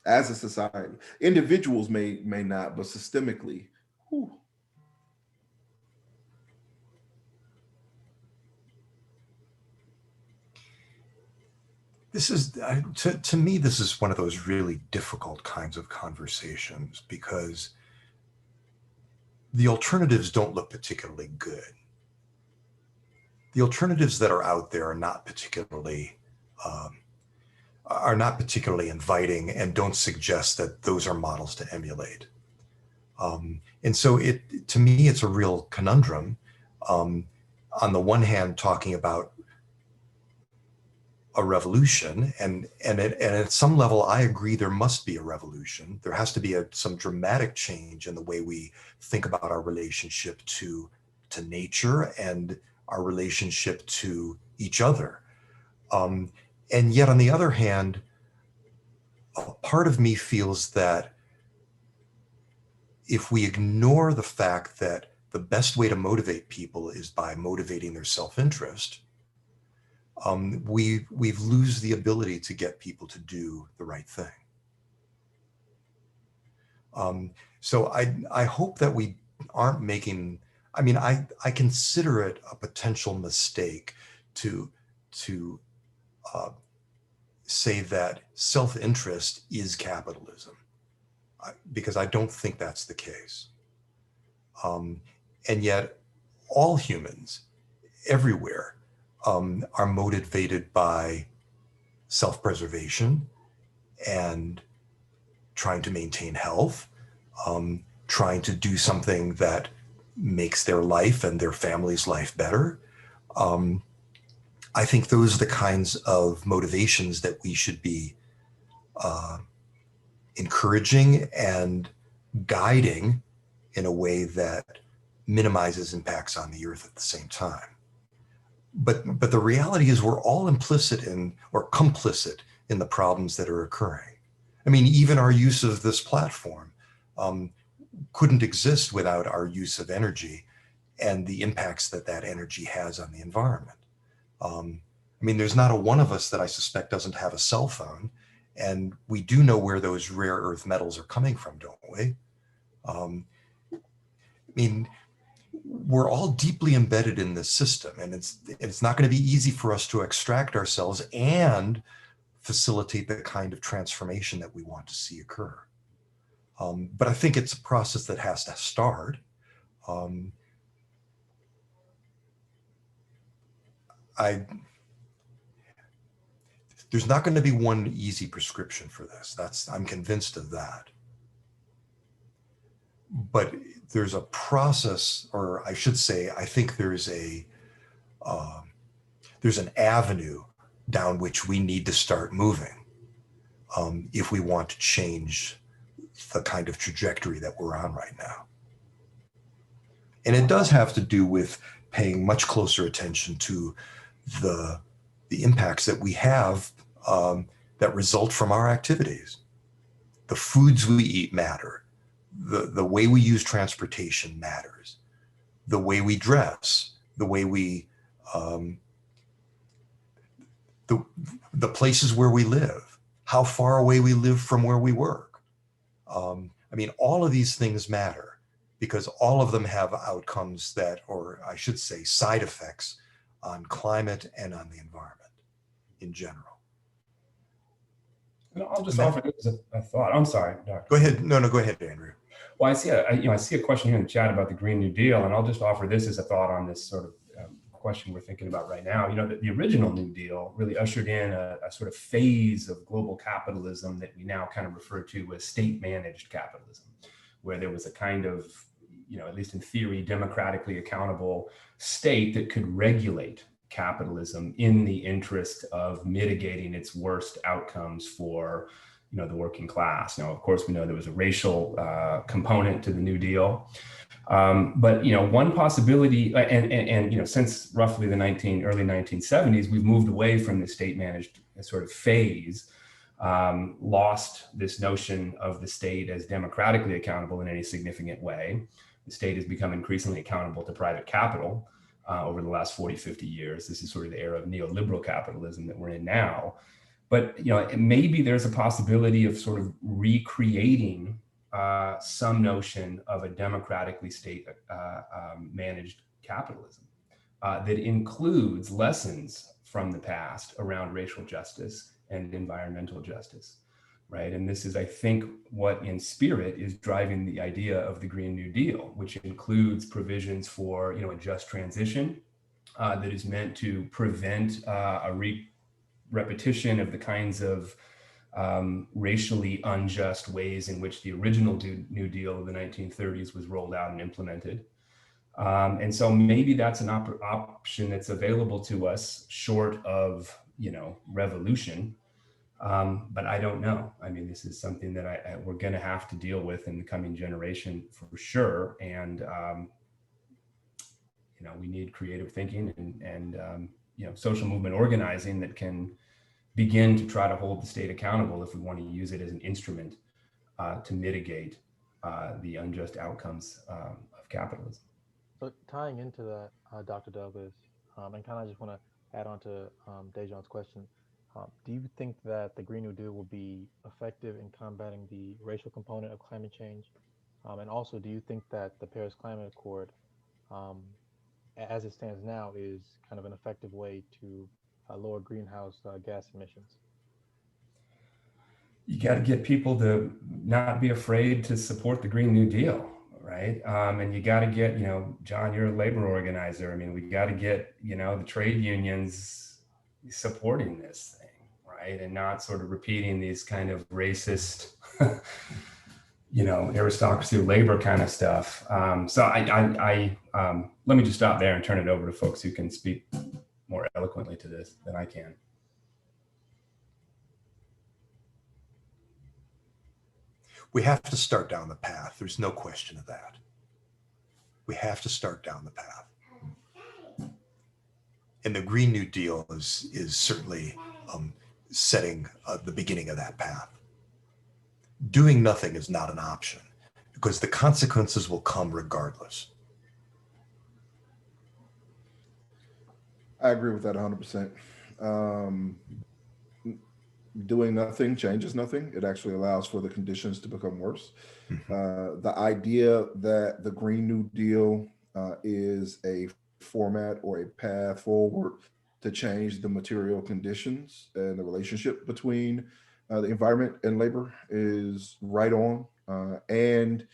S4: as a society. Individuals may not, but systemically, whew.
S3: This is, to me, this is one of those really difficult kinds of conversations, because the alternatives don't look particularly good. The alternatives that are out there are not particularly inviting, and don't suggest that those are models to emulate. And so to me, it's a real conundrum. On the one hand, talking about a revolution, and at some level, I agree there must be a revolution. There has to be some dramatic change in the way we think about our relationship to nature and our relationship to each other. And yet, on the other hand, a part of me feels that if we ignore the fact that the best way to motivate people is by motivating their self-interest, we lose the ability to get people to do the right thing. So I hope that we aren't making, I mean, I consider it a potential mistake to say that self-interest is capitalism, because I don't think that's the case. And yet all humans everywhere are motivated by self-preservation and trying to maintain health, trying to do something that makes their life and their family's life better. I think those are the kinds of motivations that we should be encouraging and guiding in a way that minimizes impacts on the earth at the same time. But the reality is we're all implicit in, or complicit in, the problems that are occurring. I mean, even our use of this platform couldn't exist without our use of energy and the impacts that that energy has on the environment. I mean, there's not a one of us that I suspect doesn't have a cell phone, and we do know where those rare earth metals are coming from, don't we? I mean, we're all deeply embedded in this system, and it's not going to be easy for us to extract ourselves and facilitate the kind of transformation that we want to see occur. But I think it's a process that has to start. There's not going to be one easy prescription for this. I'm convinced of that. But there's a process, or I should say, I think there's an avenue down which we need to start moving if we want to change the kind of trajectory that we're on right now. And it does have to do with paying much closer attention to the impacts that we have that result from our activities. The foods we eat matter. The way we use transportation matters. The way we dress, the way we, the places where we live, how far away we live from where we work. I mean, all of these things matter because all of them have outcomes that, or I should say, side effects on climate and on the environment in general.
S2: And I'll just offer this as a thought. I'm sorry, Doctor.
S3: Go ahead. No, go ahead, Andrew.
S2: Well, I see a question here in the chat about the Green New Deal, and I'll just offer this as a thought on this sort of question we're thinking about right now. The original New Deal really ushered in a sort of phase of global capitalism that we now kind of refer to as state-managed capitalism, where there was a kind of, at least in theory, democratically accountable state that could regulate capitalism in the interest of mitigating its worst outcomes for the working class. Now, of course, we know there was a racial component to the New Deal, but one possibility, and since roughly the early 1970s, we've moved away from the state-managed sort of phase, lost this notion of the state as democratically accountable in any significant way. The state has become increasingly accountable to private capital over the last 40, 50 years. This is sort of the era of neoliberal capitalism that we're in now. But maybe there's a possibility of sort of recreating some notion of a democratically managed capitalism that includes lessons from the past around racial justice and environmental justice, right? And this is, I think, what in spirit is driving the idea of the Green New Deal, which includes provisions for a just transition that is meant to prevent a repetition of the kinds of racially unjust ways in which the original New Deal of the 1930s was rolled out and implemented. And so maybe that's an option that's available to us short of, revolution. But I don't know. I mean, this is something that we're going to have to deal with in the coming generation for sure. And, we need creative thinking and social movement organizing that can begin to try to hold the state accountable if we want to use it as an instrument to mitigate the unjust outcomes of capitalism.
S5: So tying into that, Dr. Douglas, and kind of just want to add on to Dejan's question, do you think that the Green New Deal will be effective in combating the racial component of climate change? And also, do you think that the Paris Climate Accord, as it stands now, is kind of an effective way to lower greenhouse gas emissions?
S2: You got to get people to not be afraid to support the Green New Deal, right? And you got to get, John, you're a labor organizer. I mean, we got to get, the trade unions supporting this thing, right? And not sort of repeating these kind of racist, aristocracy of labor kind of stuff. So I let me just stop there and turn it over to folks who can speak more eloquently to this than I can.
S3: We have to start down the path. There's no question of that. We have to start down the path. And the Green New Deal is certainly setting the beginning of that path. Doing nothing is not an option because the consequences will come regardless.
S4: I agree with that 100%. Doing nothing changes nothing. It actually allows for the conditions to become worse. The idea that the Green New Deal is a format or a path forward to change the material conditions and the relationship between the environment and labor is right on. And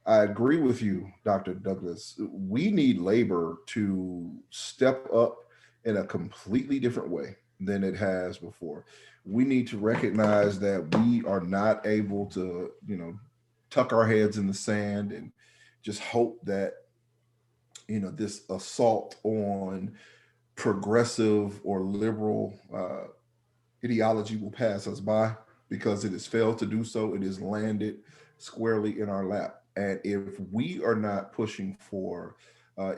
S4: I agree with you, Dr. Douglas. We need labor to step up in a completely different way than it has before. We need to recognize that we are not able to, tuck our heads in the sand and just hope that, this assault on progressive or liberal ideology will pass us by, because it has failed to do so. It has landed squarely in our lap. And if we are not pushing for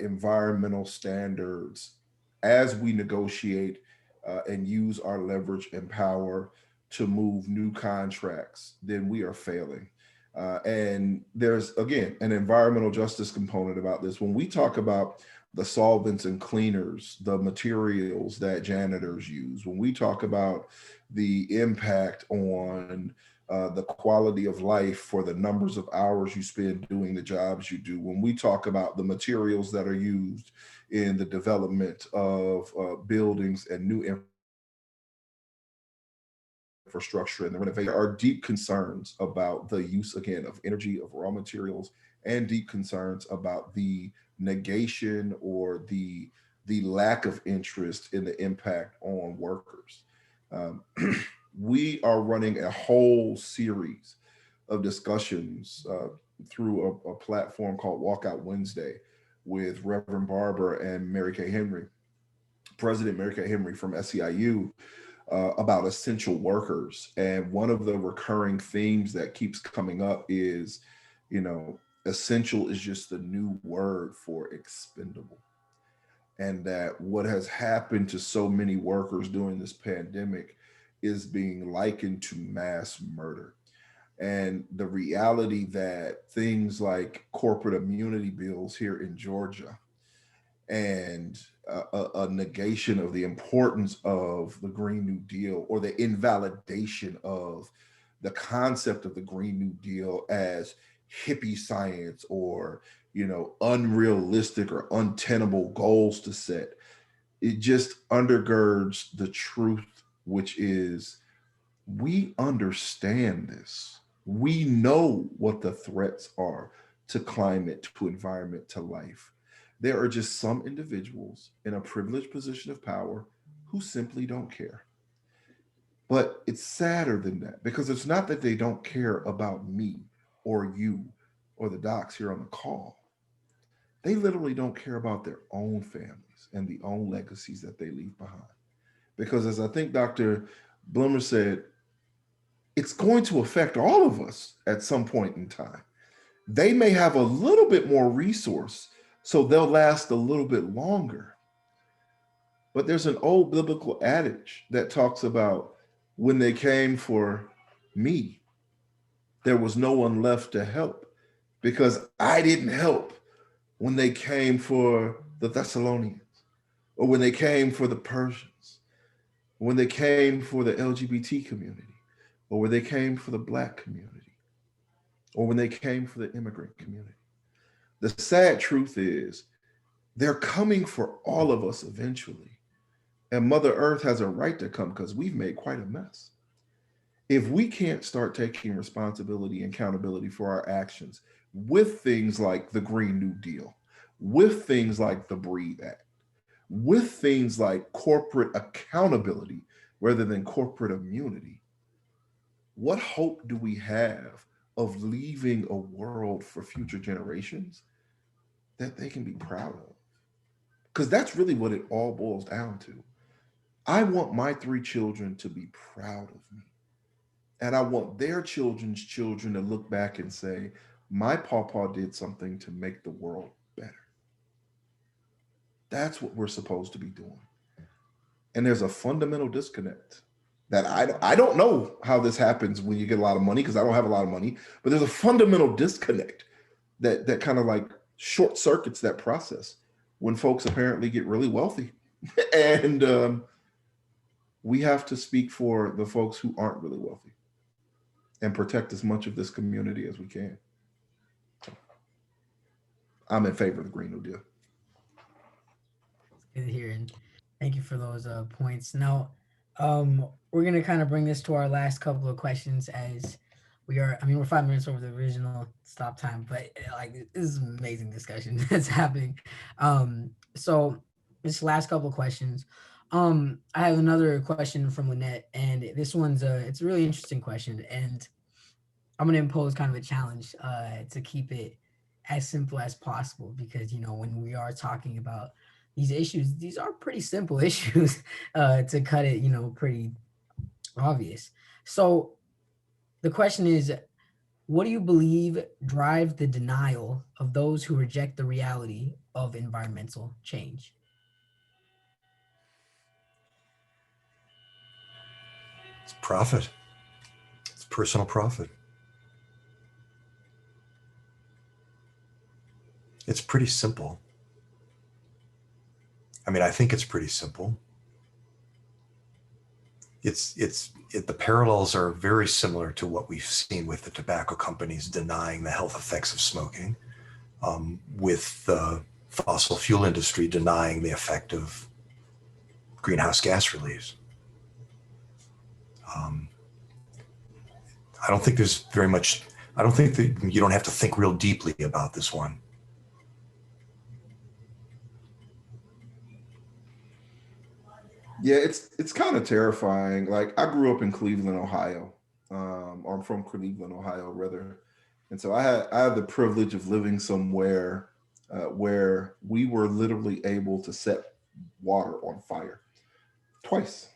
S4: environmental standards as we negotiate and use our leverage and power to move new contracts, then we are failing. And there's, again, an environmental justice component about this. When we talk about the solvents and cleaners, the materials that janitors use, when we talk about the impact on the quality of life for the numbers of hours you spend doing the jobs you do. When we talk about the materials that are used in the development of buildings and new infrastructure and the renovation, there are deep concerns about the use, again, of energy, of raw materials, and deep concerns about the negation or the lack of interest in the impact on workers. Um, we are running a whole series of discussions through a platform called Walkout Wednesday with Reverend Barber and Mary Kay Henry, President Mary Kay Henry from SEIU, about essential workers. And one of the recurring themes that keeps coming up is, essential is just the new word for expendable. And that what has happened to so many workers during this pandemic is being likened to mass murder. And the reality that things like corporate immunity bills here in Georgia and a negation of the importance of the Green New Deal, or the invalidation of the concept of the Green New Deal as hippie science, or unrealistic or untenable goals to set. It just undergirds the truth, which is, we understand this. We know what the threats are to climate, to environment, to life. There are just some individuals in a privileged position of power who simply don't care. But it's sadder than that, because it's not that they don't care about me or you or the docs here on the call. They literally don't care about their own families and the own legacies that they leave behind. Because, as I think Dr. Blumer said, it's going to affect all of us at some point in time. They may have a little bit more resource, so they'll last a little bit longer. But there's an old biblical adage that talks about, when they came for me, there was no one left to help, because I didn't help when they came for the Thessalonians, or when they came for the Persians, when they came for the LGBT community, or when they came for the Black community, or when they came for the immigrant community. The sad truth is, they're coming for all of us eventually. And Mother Earth has a right to come, because we've made quite a mess. If we can't start taking responsibility and accountability for our actions with things like the Green New Deal, with things like the Breathe Act, with things like corporate accountability rather than corporate immunity, what hope do we have of leaving a world for future generations that they can be proud of? Because that's really what it all boils down to. I want my 3 children to be proud of me. And I want their children's children to look back and say, my pawpaw did something to make the world better. That's what we're supposed to be doing. And there's a fundamental disconnect that I don't know how this happens when you get a lot of money, because I don't have a lot of money, but there's a fundamental disconnect that kind of like short circuits that process when folks apparently get really wealthy. And we have to speak for the folks who aren't really wealthy and protect as much of this community as we can. I'm in favor of the Green New Deal.
S1: Good to hear, and thank you for those points. Now, we're gonna kind of bring this to our last couple of questions, as we are. I mean, we're 5 minutes over the original stop time, but like, this is an amazing discussion that's happening. So this last couple of questions. I have another question from Lynette, and this one's it's a really interesting question, and I'm gonna impose kind of a challenge to keep it as simple as possible, because when we are talking about these issues, these are pretty simple issues to cut it pretty obvious. So the question is, what do you believe drives the denial of those who reject the reality of environmental change?
S3: It's profit. It's personal profit. It's pretty simple. I mean, I think it's pretty simple. The parallels are very similar to what we've seen with the tobacco companies denying the health effects of smoking, with the fossil fuel industry denying the effect of greenhouse gas release. I don't think there's very much, I don't think that you don't have to think real deeply about this one.
S4: Yeah, it's kind of terrifying. Like, I grew up in Cleveland, Ohio, or I'm from Cleveland, Ohio, rather, and so I had the privilege of living somewhere where we were literally able to set water on fire twice.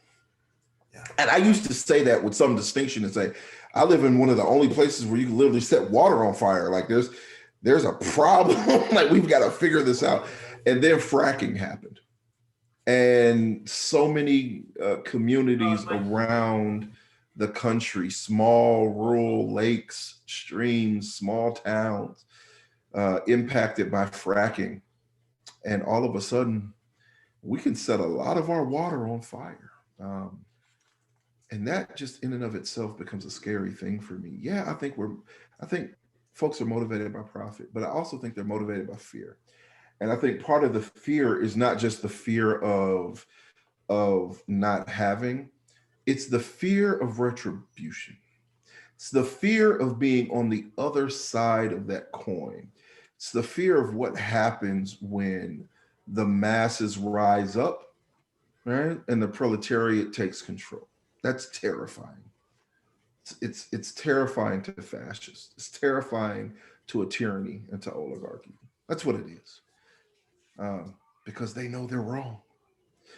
S3: Yeah.
S4: And I used to say that with some distinction and say, I live in one of the only places where you can literally set water on fire. Like, there's a problem. Like, we've got to figure this out. And then fracking happened. And so many communities around the country, small rural lakes, streams, small towns, impacted by fracking. And all of a sudden, we can set a lot of our water on fire. And that just in and of itself becomes a scary thing for me. Yeah, I think folks are motivated by profit, but I also think they're motivated by fear. And I think part of the fear is not just the fear of not having, it's the fear of retribution. It's the fear of being on the other side of that coin. It's the fear of what happens when the masses rise up, right? And the proletariat takes control. That's terrifying. It's terrifying to fascists. It's terrifying to a tyranny and to oligarchy. That's what it is. Because they know they're wrong.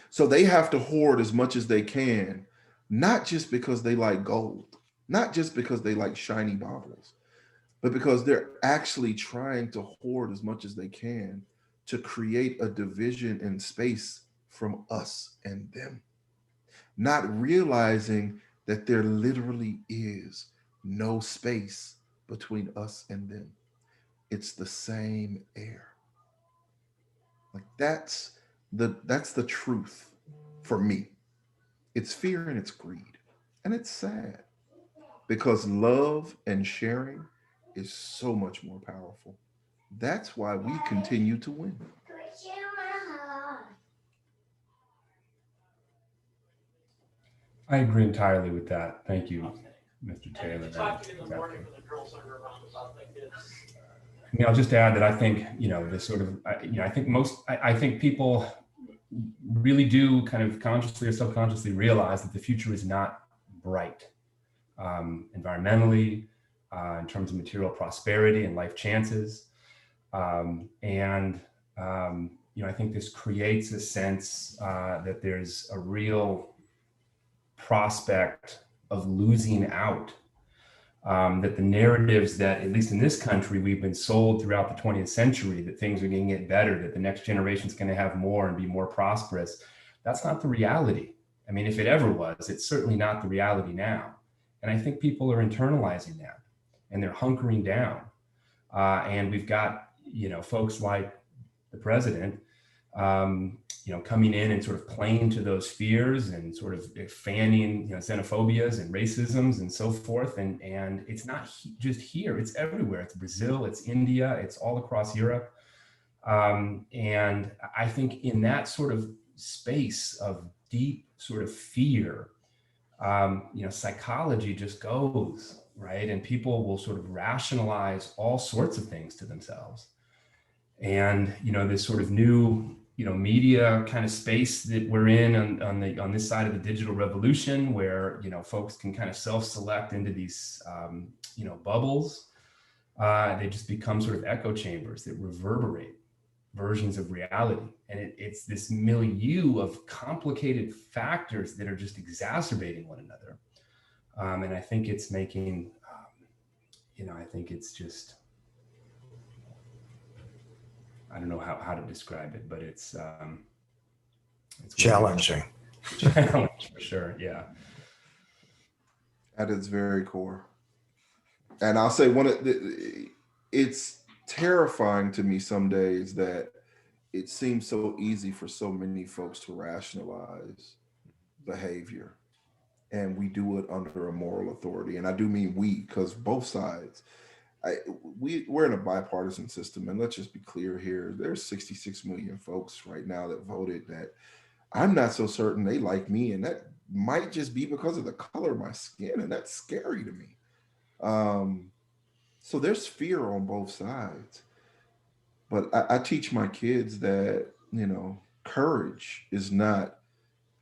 S4: So they have to hoard as much as they can, not just because they like gold, not just because they like shiny baubles, but because they're actually trying to hoard as much as they can to create a division in space from us and them, not realizing that there literally is no space between us and them. It's the same air. Like, that's the truth for me. It's fear and it's greed. And it's sad because love and sharing is so much more powerful. That's why we continue to win.
S2: I agree entirely with that. Thank you, Mr. Taylor. I mean, I'll just add that I think, this sort of, I think people really do kind of consciously or subconsciously realize that the future is not bright, environmentally, in terms of material prosperity and life chances. I think this creates a sense that there's a real prospect of losing out. That the narratives that, at least in this country, we've been sold throughout the 20th century, that things are going to get better, that the next generation is going to have more and be more prosperous, that's not the reality. I mean, if it ever was, it's certainly not the reality now. And I think people are internalizing that and they're hunkering down. And we've got, folks like the president, coming in and sort of playing to those fears and sort of fanning, xenophobias and racisms and so forth. And it's not just here, it's everywhere. It's Brazil, it's India, it's all across Europe. And I think in that sort of space of deep sort of fear, psychology just goes, right? And people will sort of rationalize all sorts of things to themselves. And, this sort of new, media kind of space that we're in on this side of the digital revolution, where, folks can kind of self-select into these, bubbles. They just become sort of echo chambers that reverberate versions of reality. And it's this milieu of complicated factors that are just exacerbating one another. And I think it's making, I think it's just, I don't know how to describe it, but it's
S3: challenging.
S2: Challenge for sure. Yeah.
S4: At its very core. And I'll say it's terrifying to me some days that it seems so easy for so many folks to rationalize behavior. and we do it under a moral authority. And I do mean we, because both sides. We're in a bipartisan system, and let's just be clear here. There's 66 million folks right now that voted that I'm not so certain they like me, and that might just be because of the color of my skin, and that's scary to me. Um, so there's fear on both sides. But I teach my kids that, courage is not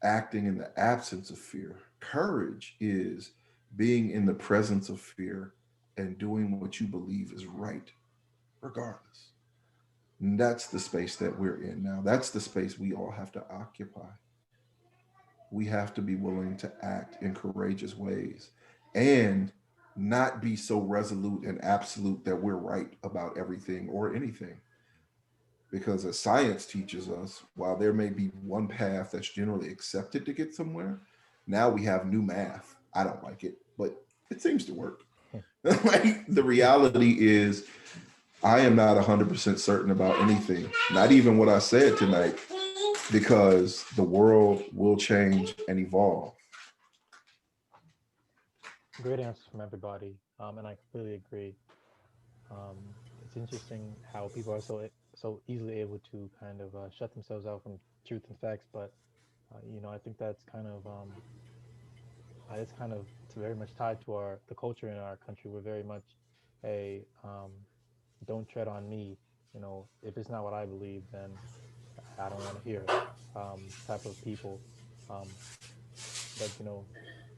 S4: acting in the absence of fear. Courage is being in the presence of fear and doing what you believe is right, regardless. And that's the space that we're in now. That's the space we all have to occupy. We have to be willing to act in courageous ways and not be so resolute and absolute that we're right about everything or anything. Because as science teaches us, while there may be one path that's generally accepted to get somewhere, now we have new math. I don't like it, but it seems to work. Like the reality is, I am not 100% certain about anything, not even what I said tonight, because the world will change and evolve.
S5: Great answers from everybody, and I completely agree. It's interesting how people are so easily able to kind of shut themselves out from truth and facts, but I think that's kind of it's very much tied to our the culture in our country. We're very much a don't tread on me. If it's not what I believe, then I don't want to hear it. Type of people. Um, but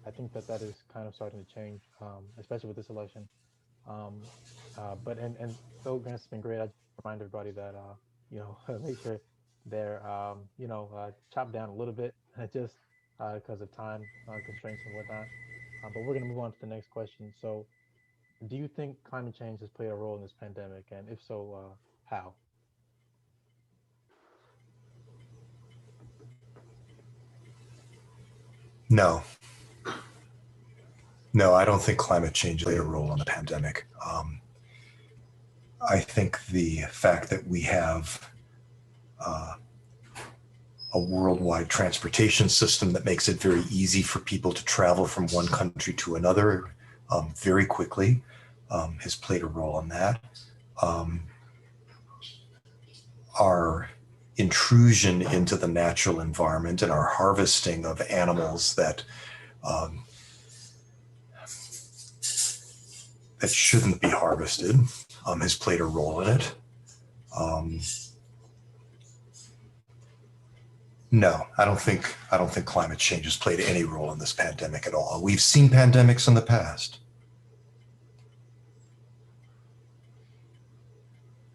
S5: I think that is kind of starting to change, especially with this election. Um, but though Grant's been great, I just remind everybody that make sure they're chopped down a little bit, just because of time constraints and whatnot. But we're gonna move on to the next question. So, do you think climate change has played a role in this pandemic, and if so, how?
S3: No, no, I don't think climate change played a role in the pandemic. I think the fact that we have uh, a worldwide transportation system that makes it very easy for people to travel from one country to another very quickly has played a role in that. Um, our intrusion into the natural environment and our harvesting of animals um, that shouldn't be harvested has played a role in it. Um, no, I don't think climate change has played any role in this pandemic at all. We've seen pandemics in the past.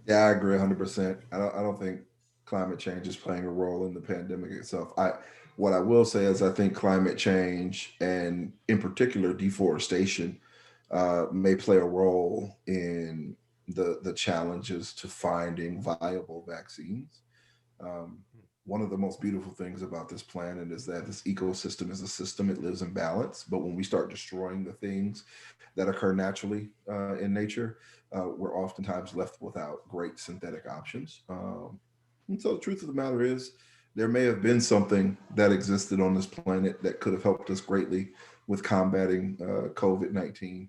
S4: Yeah, I agree 100%. I don't think climate change is playing a role in the pandemic itself. What I will say is I think climate change and in particular deforestation may play a role in the challenges to finding viable vaccines. Um, One of the most beautiful things about this planet is that this ecosystem is a system, it lives in balance. But when we start destroying the things that occur naturally in nature, we're oftentimes left without great synthetic options. And so the truth of the matter is, there may have been something that existed on this planet that could have helped us greatly with combating COVID-19,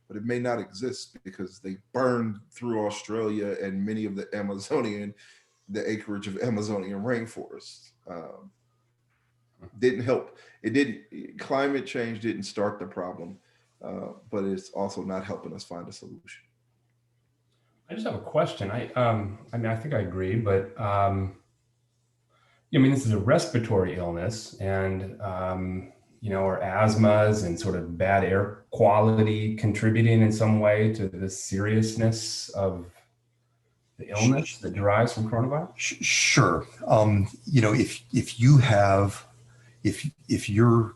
S4: but it may not exist because they burned through Australia and many of the acreage of Amazonian rainforests. Didn't help. It didn't. Climate change didn't start the problem, but it's also not helping us find a solution.
S2: I just have a question. I mean, I think I agree, but I mean, this is a respiratory illness, and or asthmas and sort of bad air quality contributing in some way to the seriousness of the illness that derives from coronavirus?
S3: Sure. If you have, if your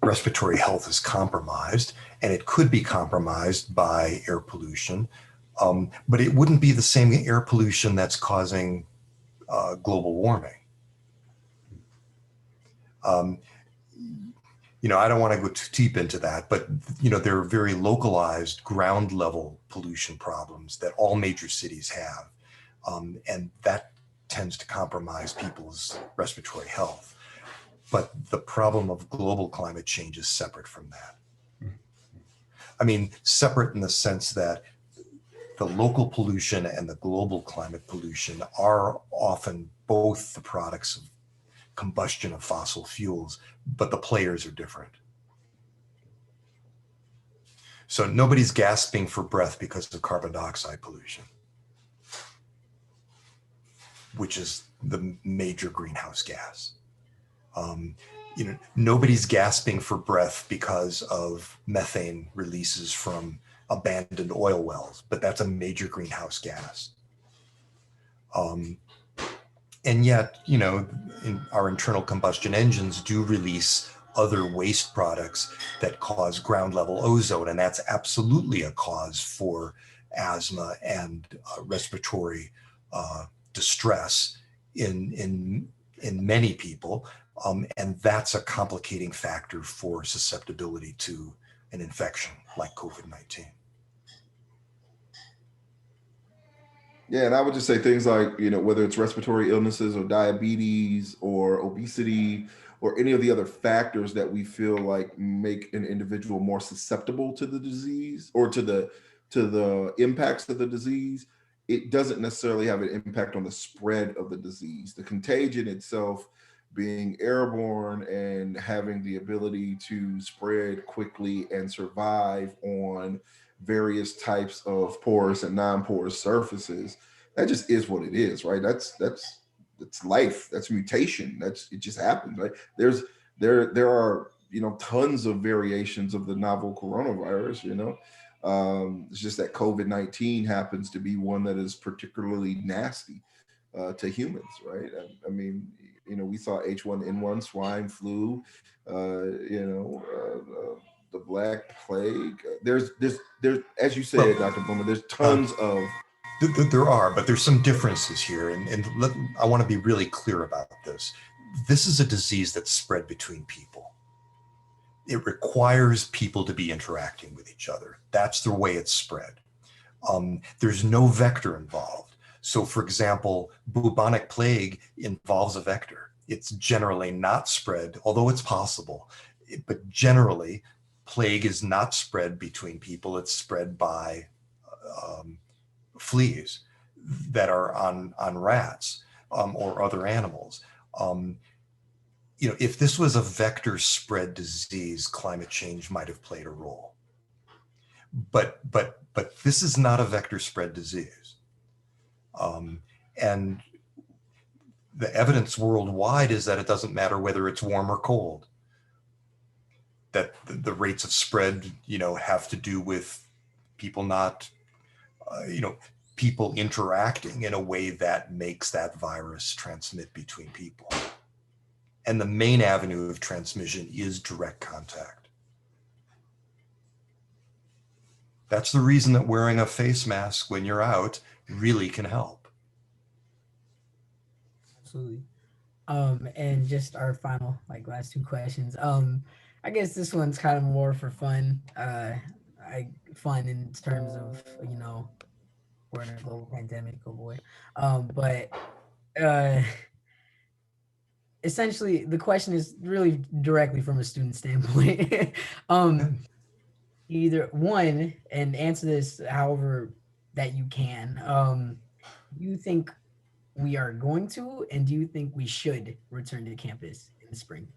S3: respiratory health is compromised, and it could be compromised by air pollution, but it wouldn't be the same air pollution that's causing global warming. Um, I don't want to go too deep into that, but there are very localized ground level pollution problems that all major cities have, and that tends to compromise people's respiratory health. but the problem of global climate change is separate from that. I mean, separate in the sense that the local pollution and the global climate pollution are often both the products of combustion of fossil fuels, but the players are different. So nobody's gasping for breath because of carbon dioxide pollution, which is the major greenhouse gas. Nobody's gasping for breath because of methane releases from abandoned oil wells, but that's a major greenhouse gas. And yet, our internal combustion engines do release other waste products that cause ground level ozone, and that's absolutely a cause for asthma and respiratory distress in many people, and that's a complicating factor for susceptibility to an infection like COVID-19.
S4: Yeah, and I would just say things like, whether it's respiratory illnesses or diabetes or obesity or any of the other factors that we feel like make an individual more susceptible to the disease or to the impacts of the disease, it doesn't necessarily have an impact on the spread of the disease. The contagion itself being airborne and having the ability to spread quickly and survive on various types of porous and non-porous surfaces, that just is what it is, right? That's life. That's mutation. It just happens, right? There are tons of variations of the novel coronavirus. It's just that COVID-19 happens to be one that is particularly nasty to humans, right? I mean, we saw H1N1, swine flu, the Black Plague. There's, as you said, Dr. Blumer, there's tons of.
S3: There are, but there's some differences here, and I want to be really clear about this. This is a disease that's spread between people. It requires people to be interacting with each other. That's the way it's spread. There's no vector involved. So, for example, bubonic plague involves a vector. It's generally not spread, although it's possible, but generally, plague is not spread between people. It's spread by fleas that are on rats or other animals. If this was a vector spread disease, climate change might have played a role. But this is not a vector spread disease. And the evidence worldwide is that it doesn't matter whether it's warm or cold, that the rates of spread, have to do with people not, people interacting in a way that makes that virus transmit between people. And the main avenue of transmission is direct contact. That's the reason that wearing a face mask when you're out really can help.
S1: Absolutely. And just our final, last two questions. I guess this one's kind of more for fun. Fun in terms of, we're in a global pandemic, oh boy. But essentially the question is really directly from a student standpoint. Either one, and answer this however that you can. Do you think we are going to, and do you think we should return to campus in the spring?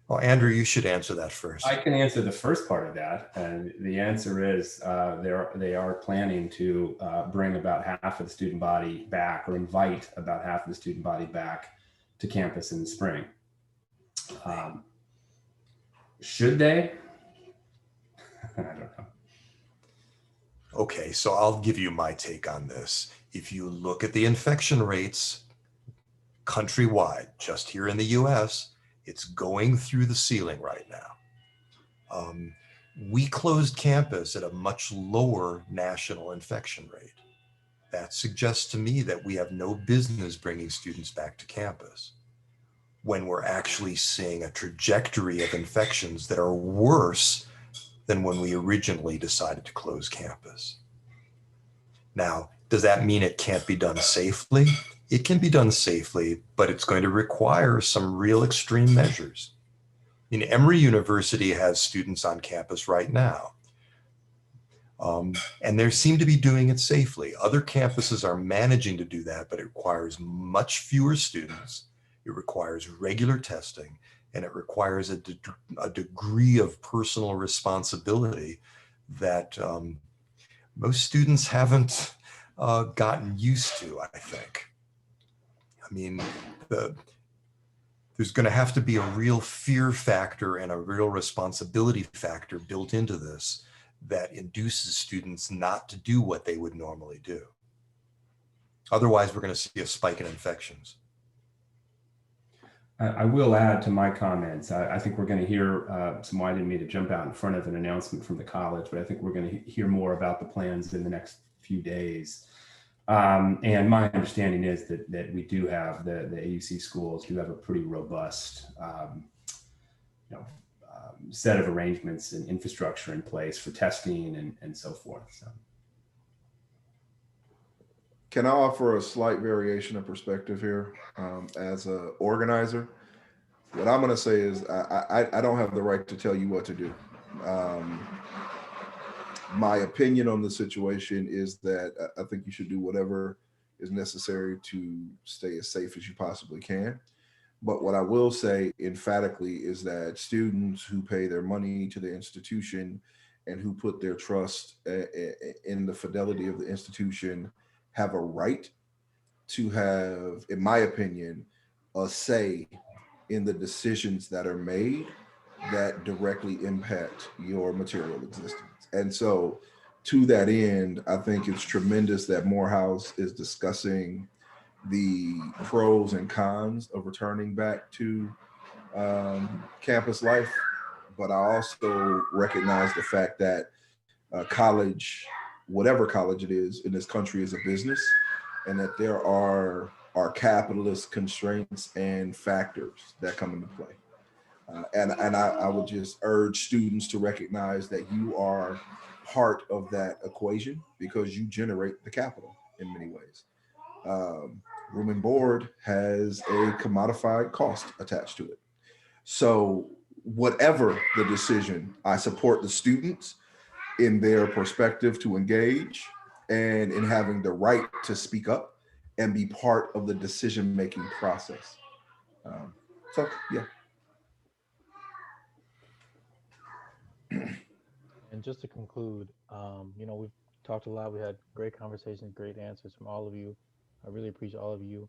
S3: Well, Andrew, you should answer that first.
S2: I can answer the first part of that, and the answer is they are planning to bring about half of the student body back, or invite about half of the student body back to campus in the spring. Should they? I don't know.
S3: Okay, so I'll give you my take on this. If you look at the infection rates countrywide, just here in the US, it's going through the ceiling right now. We closed campus at a much lower national infection rate. That suggests to me that we have no business bringing students back to campus when we're actually seeing a trajectory of infections that are worse than when we originally decided to close campus. Now, does that mean it can't be done safely? It can be done safely, but it's going to require some real extreme measures. Emory University has students on campus right now, and they seem to be doing it safely. Other campuses are managing to do that, but it requires much fewer students. It requires regular testing, and it requires a degree of personal responsibility that most students haven't gotten used to, I think. I mean, there's going to have to be a real fear factor and a real responsibility factor built into this that induces students not to do what they would normally do. Otherwise, we're going to see a spike in infections.
S2: I will add to my comments. I think we're going to hear some. I didn't mean to jump out in front of an announcement from the college, but I think we're going to hear more about the plans in the next few days. And my understanding is that we do have the AUC schools do have a pretty robust, set of arrangements and infrastructure in place for testing and so forth. So.
S4: Can I offer a slight variation of perspective here as an organizer? What I'm going to say is I don't have the right to tell you what to do. My opinion on the situation is that I think you should do whatever is necessary to stay as safe as you possibly can. But what I will say emphatically is that students who pay their money to the institution and who put their trust in the fidelity of the institution have a right to have, in my opinion, a say in the decisions that are made that directly impact your material existence. And so to that end, I think it's tremendous that Morehouse is discussing the pros and cons of returning back to campus life. But I also recognize the fact that college, whatever college it is in this country, is a business, and that there are capitalist constraints and factors that come into play. And I would just urge students to recognize that you are part of that equation because you generate the capital in many ways. Room and board has a commodified cost attached to it. So whatever the decision, I support the students in their perspective to engage and in having the right to speak up and be part of the decision-making process. So yeah.
S5: And just to conclude, we've talked a lot. We had great conversations, great answers from all of you. I really appreciate all of you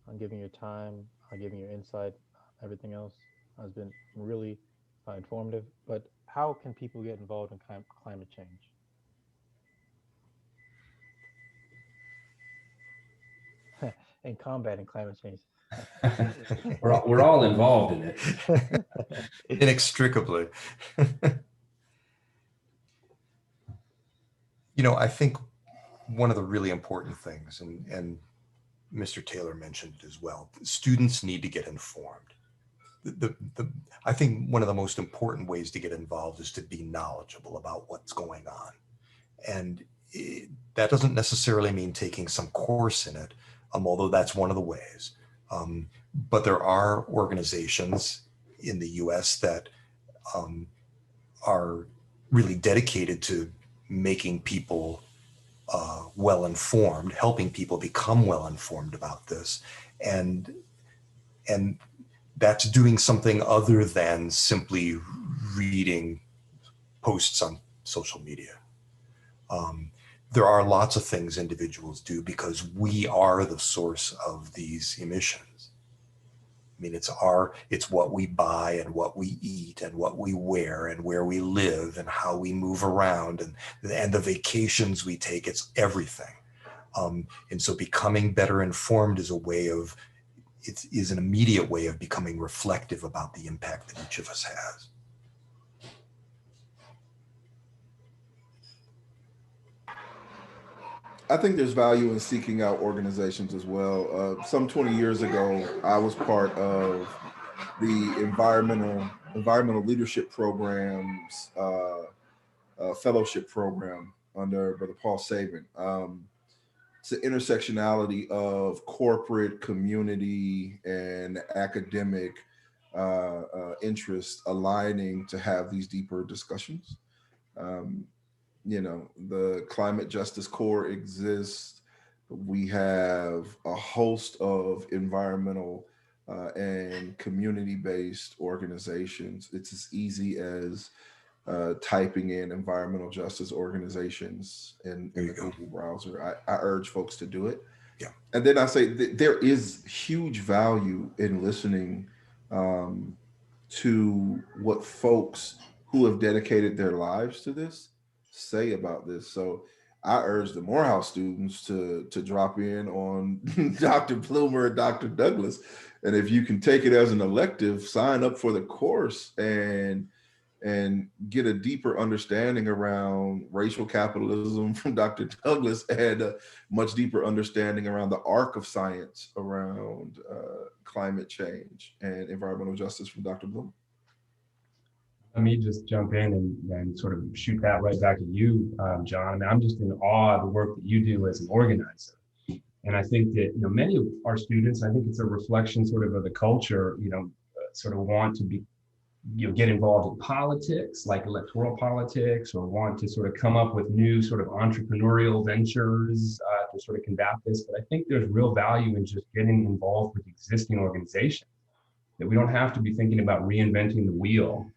S5: on giving your time, giving your insight. Everything else has been really informative. But how can people get involved in climate change? And combating climate change.
S2: We're all involved in it.
S3: Inextricably. I think one of the really important things, and Mr. Taylor mentioned it as well, students need to get informed. I think one of the most important ways to get involved is to be knowledgeable about what's going on. And that doesn't necessarily mean taking some course in it, although that's one of the ways. But there are organizations in the US that are really dedicated to making people well-informed, helping people become well-informed about this. And that's doing something other than simply reading posts on social media. There are lots of things individuals do because we are the source of these emissions. I mean, it's what we buy and what we eat and what we wear and where we live and how we move around and the vacations we take. It's everything. And so becoming better informed is is an immediate way of becoming reflective about the impact that each of us has.
S4: I think there's value in seeking out organizations as well. Some 20 years ago, I was part of the environmental leadership programs fellowship program under Brother Paul Saban. it's the intersectionality of corporate, community, and academic interest aligning to have these deeper discussions. Um, the Climate Justice Corps exists. We have a host of environmental and community-based organizations. It's as easy as typing in environmental justice organizations in the Google browser. I urge folks to do it.
S3: Yeah.
S4: And then I say there is huge value in listening to what folks who have dedicated their lives to this say about this. So I urge the Morehouse students to drop in on Dr. Blumer and Dr. Douglas. And if you can take it as an elective, sign up for the course and get a deeper understanding around racial capitalism from Dr. Douglas and a much deeper understanding around the arc of science around climate change and environmental justice from Dr. Bloom.
S2: Let me just jump in and sort of shoot that right back at you, John. I mean, I'm just in awe of the work that you do as an organizer. And I think that, many of our students, I think it's a reflection sort of the culture, sort of want to be, get involved in politics, like electoral politics, or want to sort of come up with new sort of entrepreneurial ventures to sort of combat this. But I think there's real value in just getting involved with existing organizations, that we don't have to be thinking about reinventing the wheel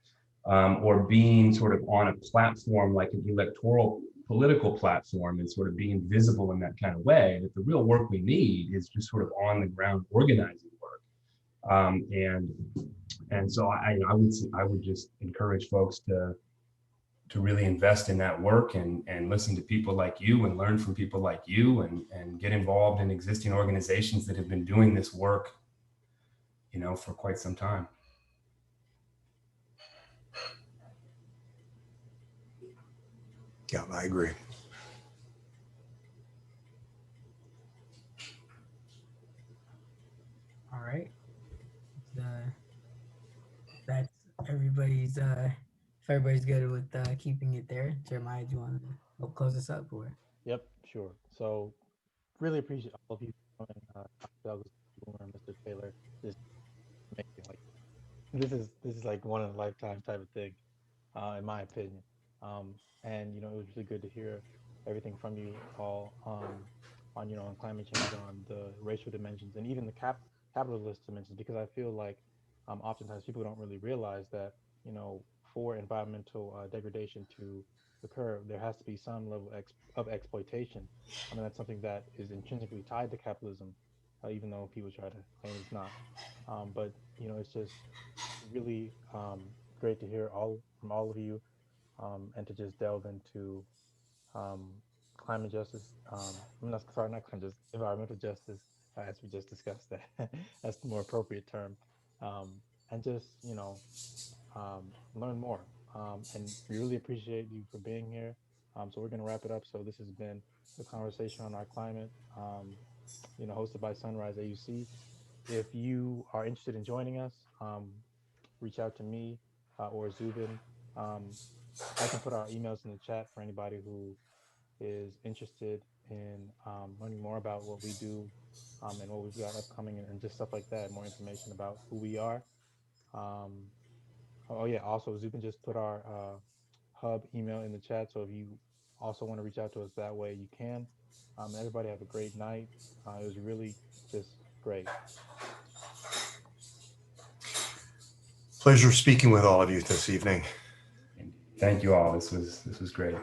S2: or being sort of on a platform like an electoral political platform and sort of being visible in that kind of way. That the real work we need is just sort of on the ground organizing work. And so I would just encourage folks to really invest in that work and listen to people like you and learn from people like you and get involved in existing organizations that have been doing this work, for quite some time.
S3: Yeah, I agree.
S1: All right. That's everybody's. If everybody's good with keeping it there, Jeremiah, do you want to help close this up or?
S5: Yep, sure. So really appreciate all of you coming, Douglas, Boomer, Mr. Taylor. Just amazing. Like this is like one in a lifetime type of thing, in my opinion. And it was really good to hear everything from you all on climate change, on the racial dimensions, and even the capitalist dimensions, because I feel like oftentimes people don't really realize that for environmental degradation to occur, there has to be some level of exploitation. I mean, that's something that is intrinsically tied to capitalism, even though people try to claim it's not. But it's just really great to hear from all of you, and to just delve into um, climate justice. I'm not sorry, not climate justice, environmental justice, as we just discussed. That that's the more appropriate term, and just learn more. And we really appreciate you for being here. So we're going to wrap it up. So this has been the conversation on our climate, hosted by Sunrise AUC. If you are interested in joining us, reach out to me or Zubin. I can put our emails in the chat for anybody who is interested in learning more about what we do, and what we've got upcoming, and just stuff like that, more information about who we are. Um, oh, yeah, also Zubin just put our hub email in the chat, so if you also want to reach out to us that way, you can. Everybody have a great night. It was really just great.
S3: Pleasure speaking with all of you this evening.
S2: Thank you all. This was great.